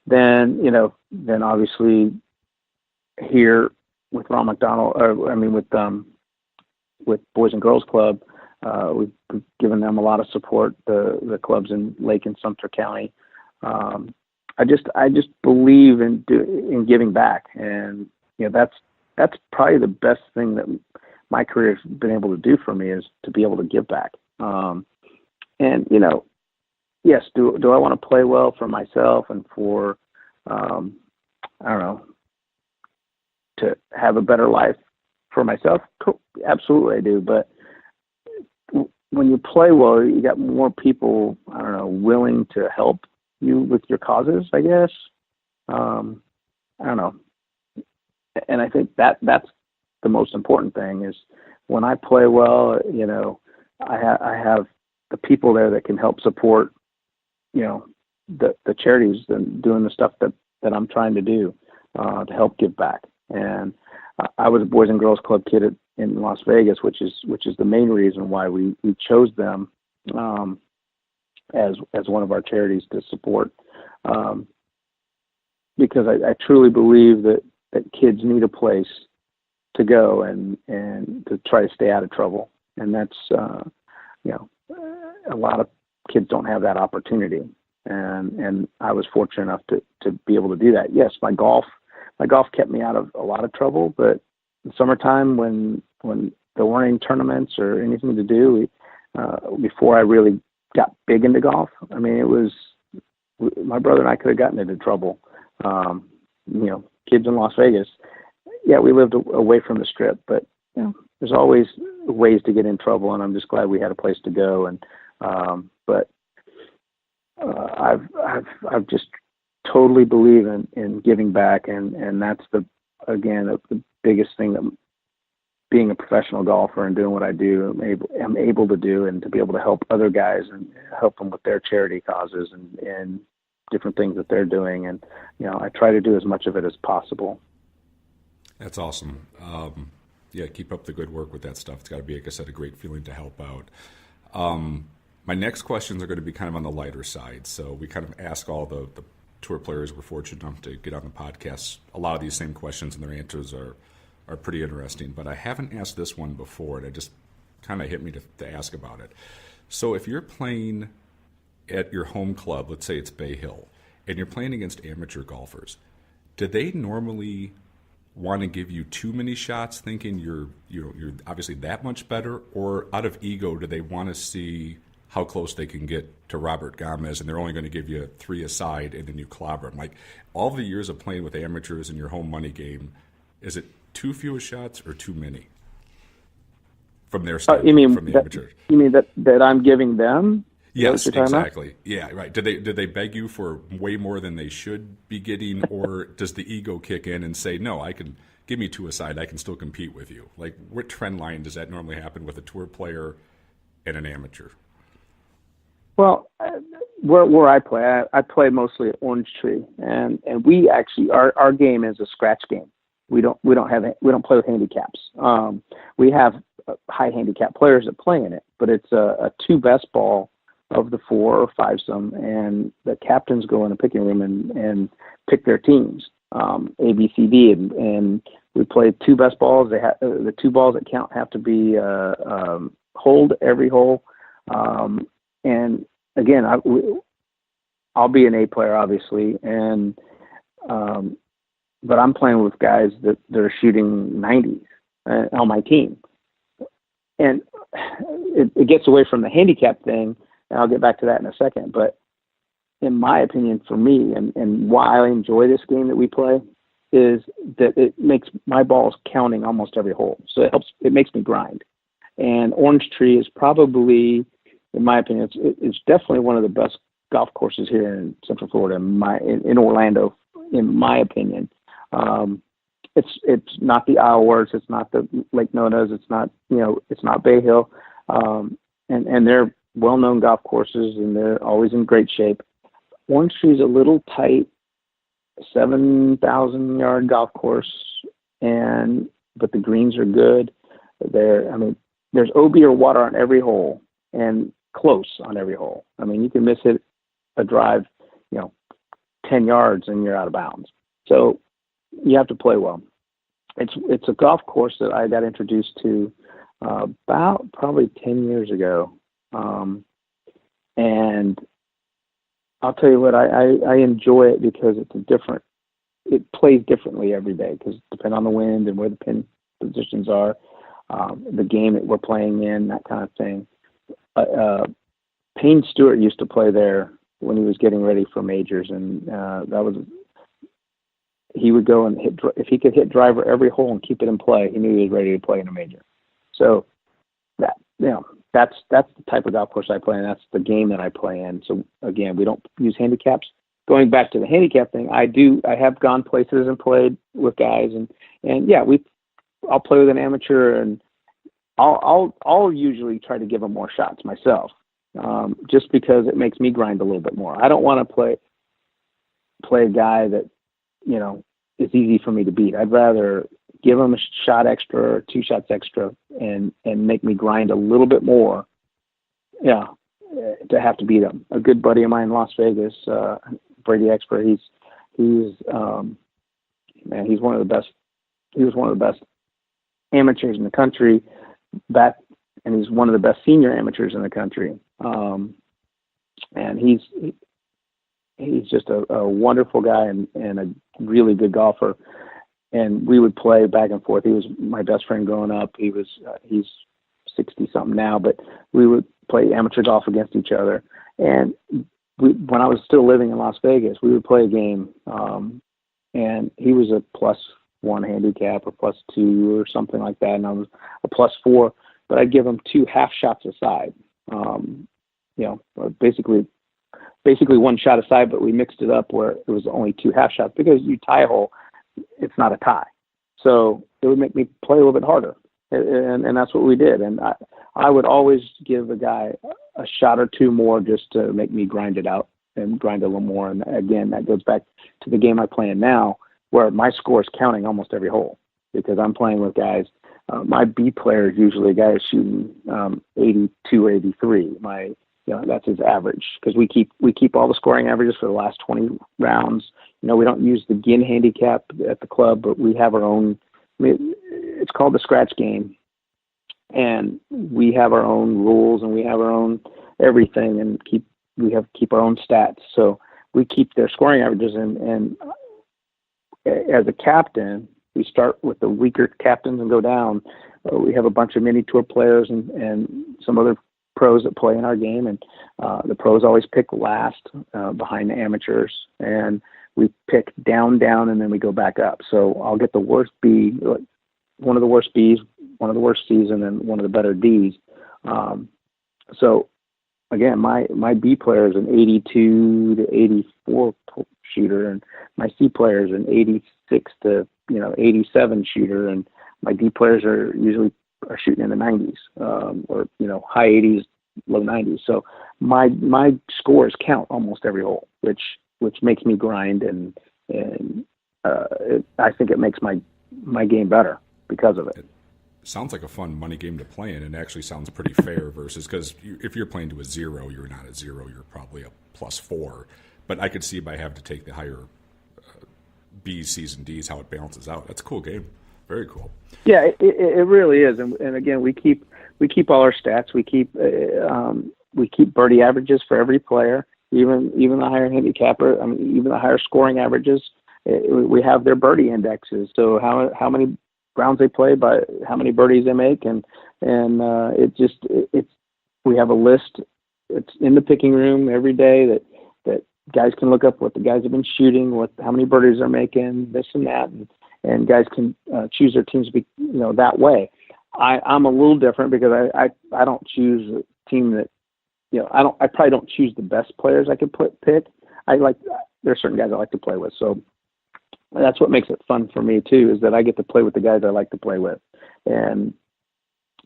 Then obviously here with Ron McDonald, with Boys and Girls Club, we've given them a lot of support. The clubs in Lake and Sumter County. I just believe in giving back, and that's probably the best thing that my career has been able to do for me is to be able to give back. And yes, do I want to play well for myself and for I don't know, to have a better life for myself? Absolutely I do. But when you play well, you got more people, I don't know, willing to help you with your causes, I guess. I don't know. And I think that's the most important thing is when I play well, I have the people there that can help support, the charities and doing the stuff that I'm trying to do to help give back. And I was a Boys and Girls Club kid in Las Vegas, which is the main reason why we chose them as one of our charities to support. Because I truly believe that kids need a place to go and to try to stay out of trouble. And that's, a lot of kids don't have that opportunity. And I was fortunate enough to be able to do that. Yes, my golf kept me out of a lot of trouble, but in summertime when there weren't any tournaments or anything to do, before I really got big into golf, I mean, my brother and I could have gotten into trouble. Kids in Las Vegas, yeah, we lived away from the Strip, but there's always ways to get in trouble, and I'm just glad we had a place to go. And but I've just totally believe in giving back, and that's the biggest thing that being a professional golfer and doing what I do, I'm able to do, and to be able to help other guys and help them with their charity causes and different things that they're doing. And, I try to do as much of it as possible. That's awesome. Yeah, keep up the good work with that stuff. It's got to be, like I said, a great feeling to help out. My next questions are going to be kind of on the lighter side. So we kind of ask all the tour players we're fortunate enough to get on the podcast a lot of these same questions, and their answers are pretty interesting. But I haven't asked this one before, and it just kind of hit me to ask about it. So if you're playing at your home club, let's say it's Bay Hill, and you're playing against amateur golfers, do they normally want to give you too many shots thinking you're obviously that much better, or out of ego do they want to see how close they can get to Robert Gamez, and they're only going to give you 3 aside and then you clobber them? Like, all the years of playing with amateurs in your home money game, is it too few shots or too many from their standpoint, you mean from the that, amateurs? You mean that I'm giving them? Yes, exactly. Yeah, right. Did they beg you for way more than they should be getting, or does the ego kick in and say, no, I can give me 2 aside, I can still compete with you? Like, what trend line does that normally happen with a tour player and an amateur? Well, where I play mostly at Orange Tree, and we actually our game is a scratch game. We don't play with handicaps. We have high handicap players that play in it, but it's a 2 best ball of the 4 or 5-some, and the captains go in a picking room and pick their teams, A, B, C, D, and we play 2 best balls. The 2 balls that count have to be hold every hole, and again, I'll be an A player, obviously, and but I'm playing with guys that are shooting 90s on my team, and it gets away from the handicap thing. And I'll get back to that in a second. But in my opinion, for me, and why I enjoy this game that we play, is that it makes my balls counting almost every hole. So it makes me grind. And Orange Tree is probably, in my opinion, it's definitely one of the best golf courses here in Central Florida, in Orlando, in my opinion. It's not the Isleworths, it's not the Lake Nonas, it's not Bay Hill, and they're well-known golf courses, and they're always in great shape. Orange Tree is a little tight, 7,000-yard golf course, but the greens are good. There's OB or water on every hole, and close on every hole. I mean, you can miss hit a drive, 10 yards, and you're out of bounds. So you have to play well. It's a golf course that I got introduced to about probably 10 years ago. And I'll tell you what, I enjoy it because it plays differently every day, because depending on the wind and where the pin positions are, the game that we're playing in, that kind of thing. Payne Stewart used to play there when he was getting ready for majors, and he would go and if he could hit driver every hole and keep it in play, he knew he was ready to play in a major. So that, that's the type of golf course I play, and that's the game that I play in. So again, we don't use handicaps. Going back to the handicap thing, I have gone places and played with guys, and yeah, I'll play with an amateur, and I'll usually try to give them more shots myself, just because it makes me grind a little bit more. I don't want to play a guy that, you know, is easy for me to beat. I'd rather give them a shot extra or 2 shots extra and make me grind a little bit more, yeah, to have to beat them. A good buddy of mine in Las Vegas, Brady Expert, he's one of the best. He was one of the best amateurs in the country back, and he's one of the best senior amateurs in the country. And he's just a wonderful guy and a really good golfer. And we would play back and forth. He was my best friend growing up. He's 60 something now, but we would play amateur golf against each other. And when I was still living in Las Vegas, we would play a game, and he was a +1 handicap or +2 or something like that, and I was a +4. But I'd give him 2 half shots aside, basically 1 shot aside. But we mixed it up where it was only 2 half shots, because you tie a hole, it's not a tie, so it would make me play a little bit harder, and that's what we did. And I would always give a guy a shot or 2 more just to make me grind it out and grind a little more. And again, that goes back to the game I play in now, where my score is counting almost every hole, because I'm playing with guys. My B player is usually a guy who's shooting 82 or 83. That's his average, because we keep all the scoring averages for the last 20 rounds. We don't use the GIN handicap at the club, but we have our own. It's called the scratch game, and we have our own rules and we have our own everything, and keep our own stats. So we keep their scoring averages, and as a captain, we start with the weaker captains and go down. We have a bunch of mini tour players and some other pros that play in our game, and the pros always pick last behind the amateurs, and we pick down, and then we go back up. So I'll get the worst B, one of the worst Bs, one of the worst Cs, and then one of the better Ds. So again, my B player is an 82 to 84 shooter, and my C player is an 86 to 87 shooter, and my D players are usually shooting in the 90s, or high 80s, low 90s. So my scores count almost every hole, which makes me grind, and I think it makes my game better because of it. Sounds like a fun money game to play in, and actually sounds pretty fair versus, because if you're playing to a 0, you're not a 0, you're probably a +4. But I could see by having to take the higher B's, C's, and D's, how it balances out. That's a cool game. Very cool. Yeah, it really is. And again, we keep all our stats. We keep birdie averages for every player, even the higher handicapper. I mean, even the higher scoring averages. We have their birdie indexes. So how many rounds they play, by how many birdies they make, and we have a list. It's in the picking room every day that guys can look up what the guys have been shooting, how many birdies they're making, this and that, and guys can choose their teams to be that way. I'm a little different, because I don't choose a team that I probably don't choose the best players I could pick. There are certain guys I like to play with, so that's what makes it fun for me too, is that I get to play with the guys I like to play with. And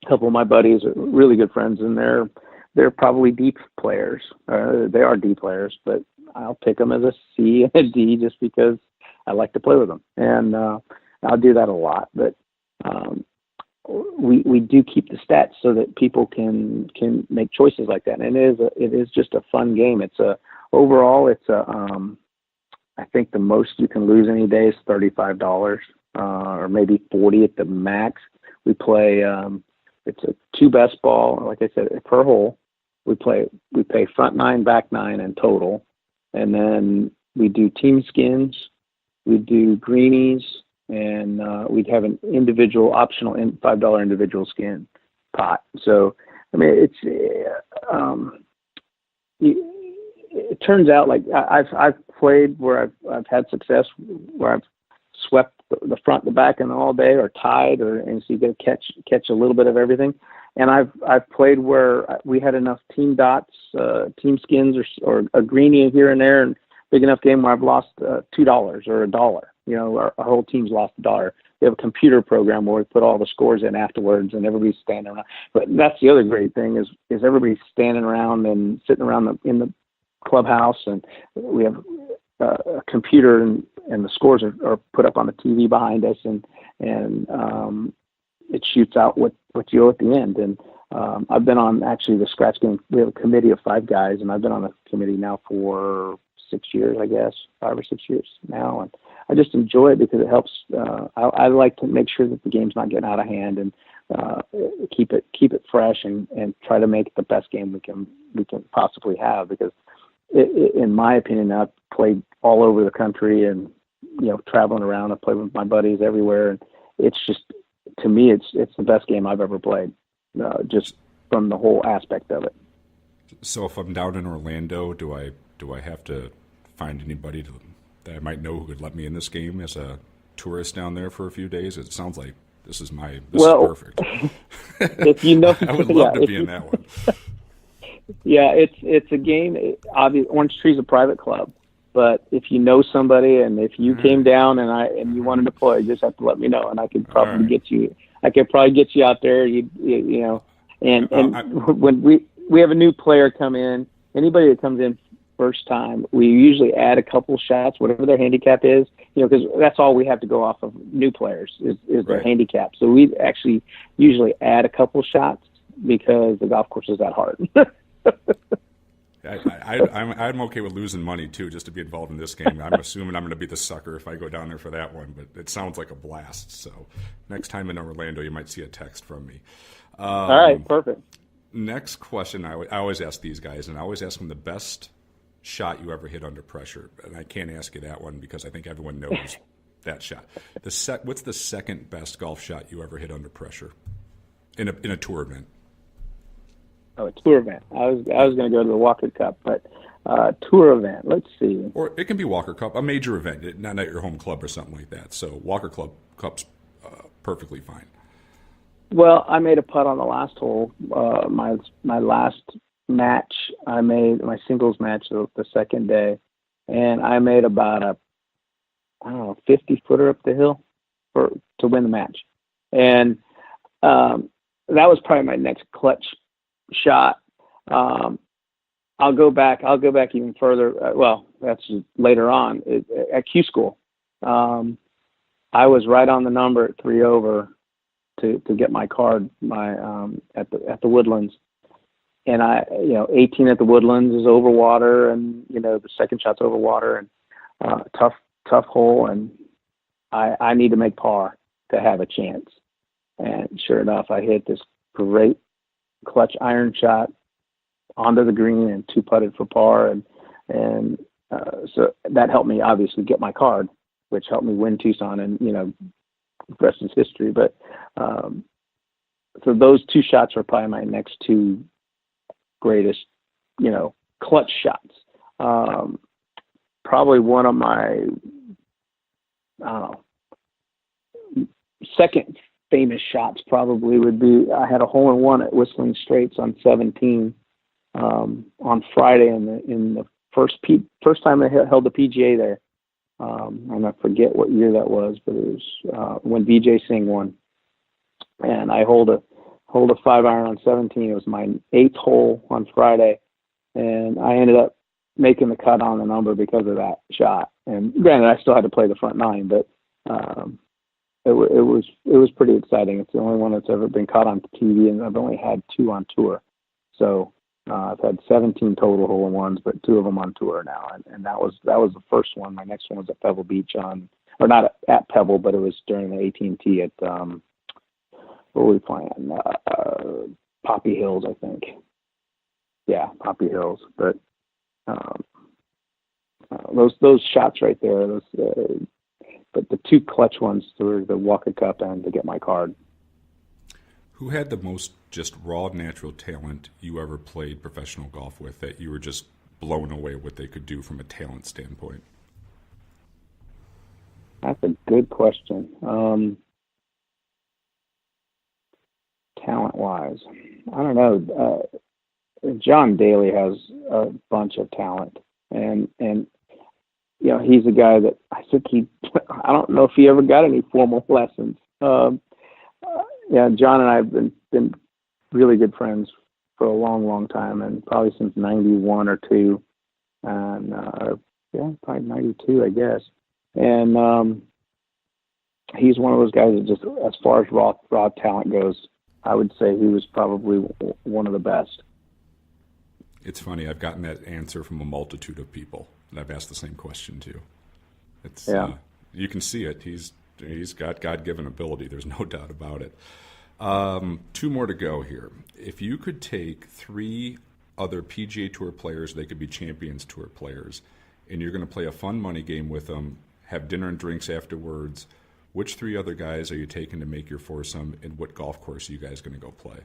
a couple of my buddies are really good friends, and they're probably D players. They are D players, but I'll pick them as a C and a D just because I like to play with them. And I'll do that a lot. But we do keep the stats so that people can make choices like that. And it is just a fun game. Overall, I think the most you can lose any day is $35, or maybe $40 at the max. We play. It's a 2 best ball, like I said, per hole. We pay front 9, back 9 in total, and then we do team skins. We do greenies, and we'd have an individual optional $5 individual skin pot. So I mean, it turns out like I've played where I've had success, where I've swept the front, the back, and all day, or tied, and so you get to catch a little bit of everything. and I've played where we had enough team dots, team skins, or a greenie here and there, and big enough game where I've lost $2 or $1. Our whole team's lost $1. We have a computer program where we put all the scores in afterwards, and everybody's standing around. But that's the other great thing is everybody's standing around and sitting around in the clubhouse, and we have a computer, and the scores are put up on the TV behind us, and it shoots out what you owe at the end. And I've been on actually the scratch game. We have a committee of 5 guys, and I've been on the committee now for 6 years, I guess, 5 or 6 years now, and I just enjoy it because it helps. I like to make sure that the game's not getting out of hand, and keep it fresh, and try to make it the best game we can possibly have. Because in my opinion, I've played all over the country, and traveling around. I played with my buddies everywhere, and it's just, to me, it's the best game I've ever played, just from the whole aspect of it. So if I'm down in Orlando, do I have to find anybody that I might know who could let me in this game as a tourist down there for a few days? It sounds like this is perfect. If you know, I would love to be in that one. Yeah, it's a game. Obviously, Orange Tree's a private club, but if you know somebody, and if you came down and you wanted to play, you just have to let me know, and I could probably get you. I could probably get you out there. And when we have a new player come in, anybody that comes in first time, we usually add a couple shots, whatever their handicap is, because that's all we have to go off of new players is their handicap. So we actually usually add a couple shots because the golf course is that hard. I'm okay with losing money too, just to be involved in this game. I'm assuming I'm going to be the sucker if I go down there for that one, but it sounds like a blast. So next time in Orlando, you might see a text from me. All right, perfect. Next question, I always ask these guys, and I always ask them the best shot you ever hit under pressure. And I can't ask you that one because I think everyone knows that shot. What's the second best golf shot you ever hit under pressure in a tour event? Oh, a tour event. I was going to go to the Walker Cup, but tour event. Let's see. Or it can be Walker Cup, a major event, not at your home club or something like that. So Walker Cup's perfectly fine. Well, I made a putt on the last hole. My last match, I made my singles match the second day, and I made about a 50-footer up the hill to win the match, and that was probably my next clutch shot. I'll go back even further. That's later on at Q School. I was right on the number at 3 over to get my card at the Woodlands, and 18 at the Woodlands is over water, and the second shot's over water, and tough hole, and I need to make par to have a chance. And sure enough, I hit this great clutch iron shot onto the green and 2-putted for par, and so that helped me obviously get my card, which helped me win Tucson, and the rest is history. But so those 2 shots are probably my next 2 greatest clutch shots. Probably one of my second famous shots probably would be, I had a hole-in-one at Whistling Straits on 17 on Friday in the first time I held the PGA there. And I forget what year that was, but it was when Vijay Singh won. And I hold a 5-iron on 17. It was my 8th hole on Friday, and I ended up making the cut on the number because of that shot. And granted, I still had to play the front 9, but it was pretty exciting. It's the only one that's ever been caught on TV, and I've only had 2 on tour. So I've had 17 total hole-in-ones, but 2 of them on tour now, and that was the first one. My next one was at Pebble Beach or not at Pebble, but it was during the AT&T at what were we playing? Poppy Hills, I think. Yeah, Poppy Hills. But those shots right there, but the 2 clutch ones were the Walker Cup and to get my card. Who had the most just raw natural talent you ever played professional golf with that you were just blown away what they could do from a talent standpoint? That's a good question. talent-wise. I don't know. John Daly has a bunch of talent, and he's a guy that I think I don't know if he ever got any formal lessons. John and I have been really good friends for a long, long time, and probably since 91 or 2, and probably 92, I guess. And he's one of those guys that just, as far as raw talent goes, I would say he was probably one of the best. It's funny, I've gotten that answer from a multitude of people, and I've asked the same question too. It's you can see it. He's got God-given ability. There's no doubt about it. 2 more to go here. If you could take 3 other PGA Tour players, they could be Champions Tour players, and you're going to play a fun money game with them, have dinner and drinks afterwards, which 3 other guys are you taking to make your foursome, and what golf course are you guys going to go play?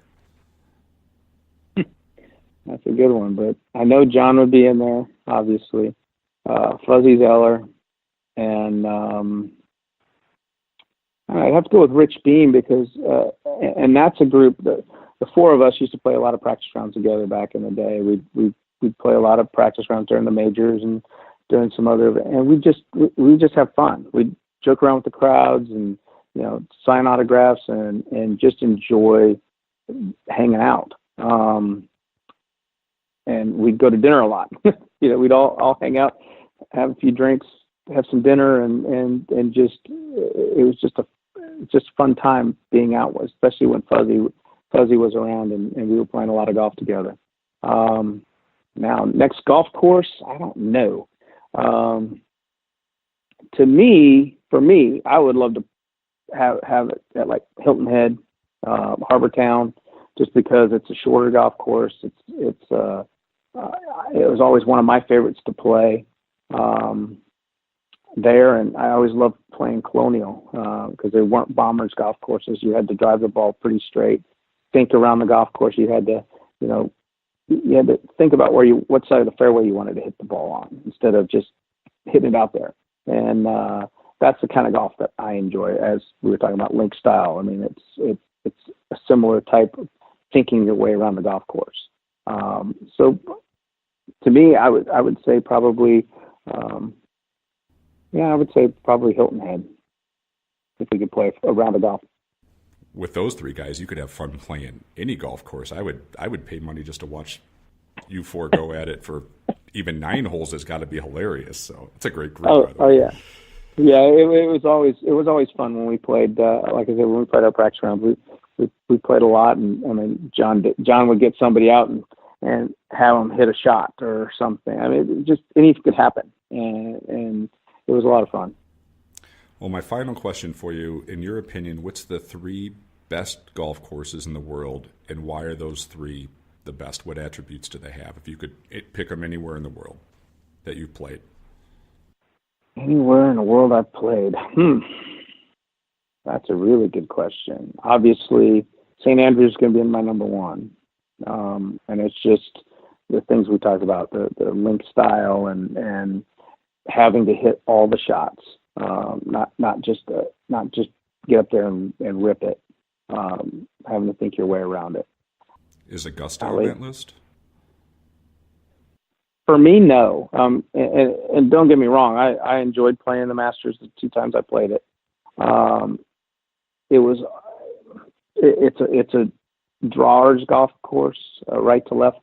That's a good one, but I know John would be in there, obviously. Fuzzy Zeller, and I'd have to go with Rich Beam because, and that's a group that the 4 of us used to play a lot of practice rounds together back in the day. We'd play a lot of practice rounds during the majors and during some other, and we just have fun. We'd joke around with the crowds and sign autographs and just enjoy hanging out. And we'd go to dinner a lot. We'd all hang out, have a few drinks, have some dinner, and just it was just a fun time being out, especially when Fuzzy was around and we were playing a lot of golf together. Now, next golf course, I don't know. For me, I would love to have it at like Hilton Head, Harbor Town, just because it's a shorter golf course. It was always one of my favorites to play there, and I always loved playing Colonial because they weren't bombers golf courses. You had to drive the ball pretty straight, think around the golf course. You had to, you had to think about what side of the fairway you wanted to hit the ball on instead of just hitting it out there. And that's the kind of golf that I enjoy. As we were talking about link style, I mean, it's a similar type of thinking your way around the golf course. So to me, I would say probably, Hilton Head if we could play a round of golf. With those 3 guys, you could have fun playing any golf course. I would pay money just to watch you 4 go at it for even 9 holes. Has got to be hilarious. So it's a great group. Yeah. It was always fun when we played. Like I said, when we played our practice rounds, we played a lot, and I mean, John would get somebody out and have them hit a shot or something. I mean, just anything could happen, and it was a lot of fun. Well, my final question for you, in your opinion, what's the 3 best golf courses in the world, and why are those 3 the best? What attributes do they have? If you could pick them anywhere in the world that you've played. Anywhere in the world I've played? That's a really good question. Obviously, St. Andrews is going to be in my number 1. And it's just the things we talked about, the link style and having to hit all the shots, not just get up there and rip it, having to think your way around it. Is Augusta on that list? For me, no. And don't get me wrong, I enjoyed playing the Masters the 2 times I played it. It's a drawers golf course, a right to left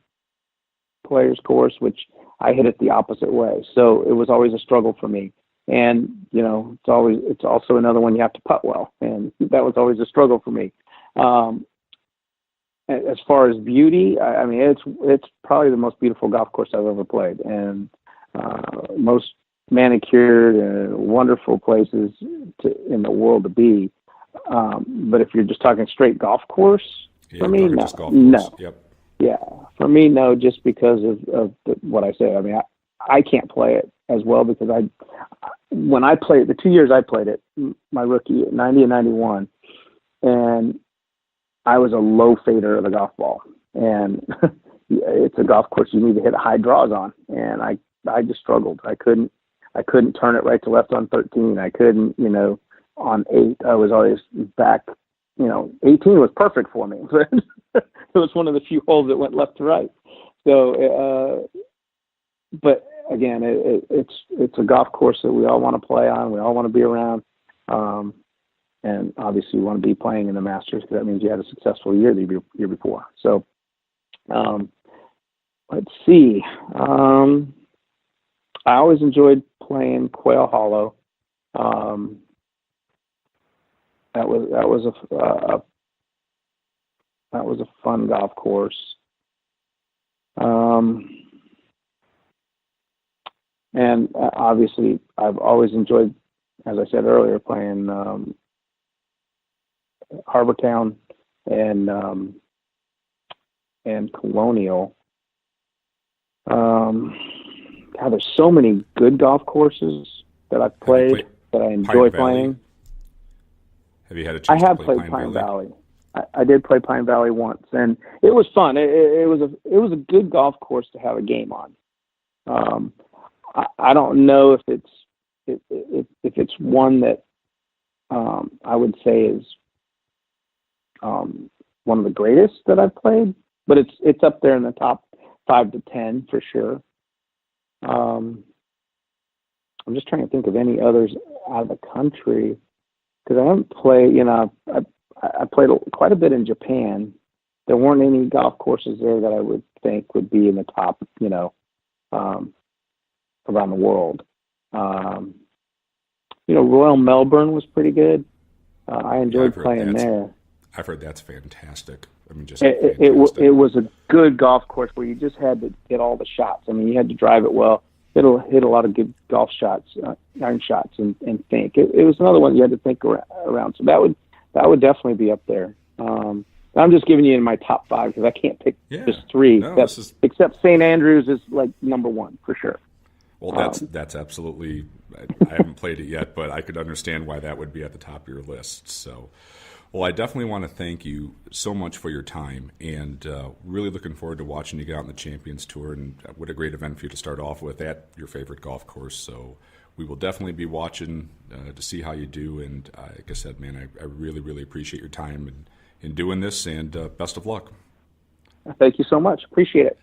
players course, which I hit it the opposite way. So it was always a struggle for me. And, it's also another one you have to putt well. And that was always a struggle for me. As far as beauty, I mean, it's probably the most beautiful golf course I've ever played, and most manicured and wonderful places in the world to be. But if you're just talking straight golf course, for me, no. Yep. Yeah, for me, no, just because of what I said. I mean, I can't play it as well because when I played the 2 years I played it, my rookie, 90 and 91, and I was a low fader of the golf ball, and it's a golf course you need to hit high draws on, and I just struggled. I couldn't turn it right to left on 13. I couldn't, on 8. I was always back 18 was perfect for me, but it was one of the few holes that went left to right. So, but again, it's a golf course that we all want to play on. We all want to be around. And obviously you want to be playing in the Masters because that means you had a successful year the year before. So, let's see. I always enjoyed playing Quail Hollow. That was a fun golf course. And obviously, I've always enjoyed, as I said earlier, playing Harbortown and Colonial. God, there's so many good golf courses that I've played that I enjoy playing. Have you had a chance I have to play played Pine Valley. I did play Pine Valley once, and it was fun. It was a good golf course to have a game on. I don't know if it's one that I would say is one of the greatest that I've played, but it's up there in the top 5 to 10 for sure. I'm just trying to think of any others out of the country because I haven't played. I played quite a bit in Japan. There weren't any golf courses there that I would think would be in the top, around the world. Royal Melbourne was pretty good. I enjoyed playing there. I've heard that's fantastic. I mean, just it was a good golf course where you just had to hit all the shots. I mean, you had to drive it well, hit a lot of good golf shots, iron shots, and think. It was another one you had to think around. So that would definitely be up there. I'm just giving you in my top 5 because I can't pick just 3. No, except St. Andrews is like number 1 for sure. Well, that's absolutely. I haven't played it yet, but I could understand why that would be at the top of your list. So, well, I definitely want to thank you so much for your time, and really looking forward to watching you get out on the Champions Tour. And what a great event for you to start off with at your favorite golf course. So, we will definitely be watching to see how you do. And like I said, man, I really, really appreciate your time in doing this, and best of luck. Thank you so much. Appreciate it.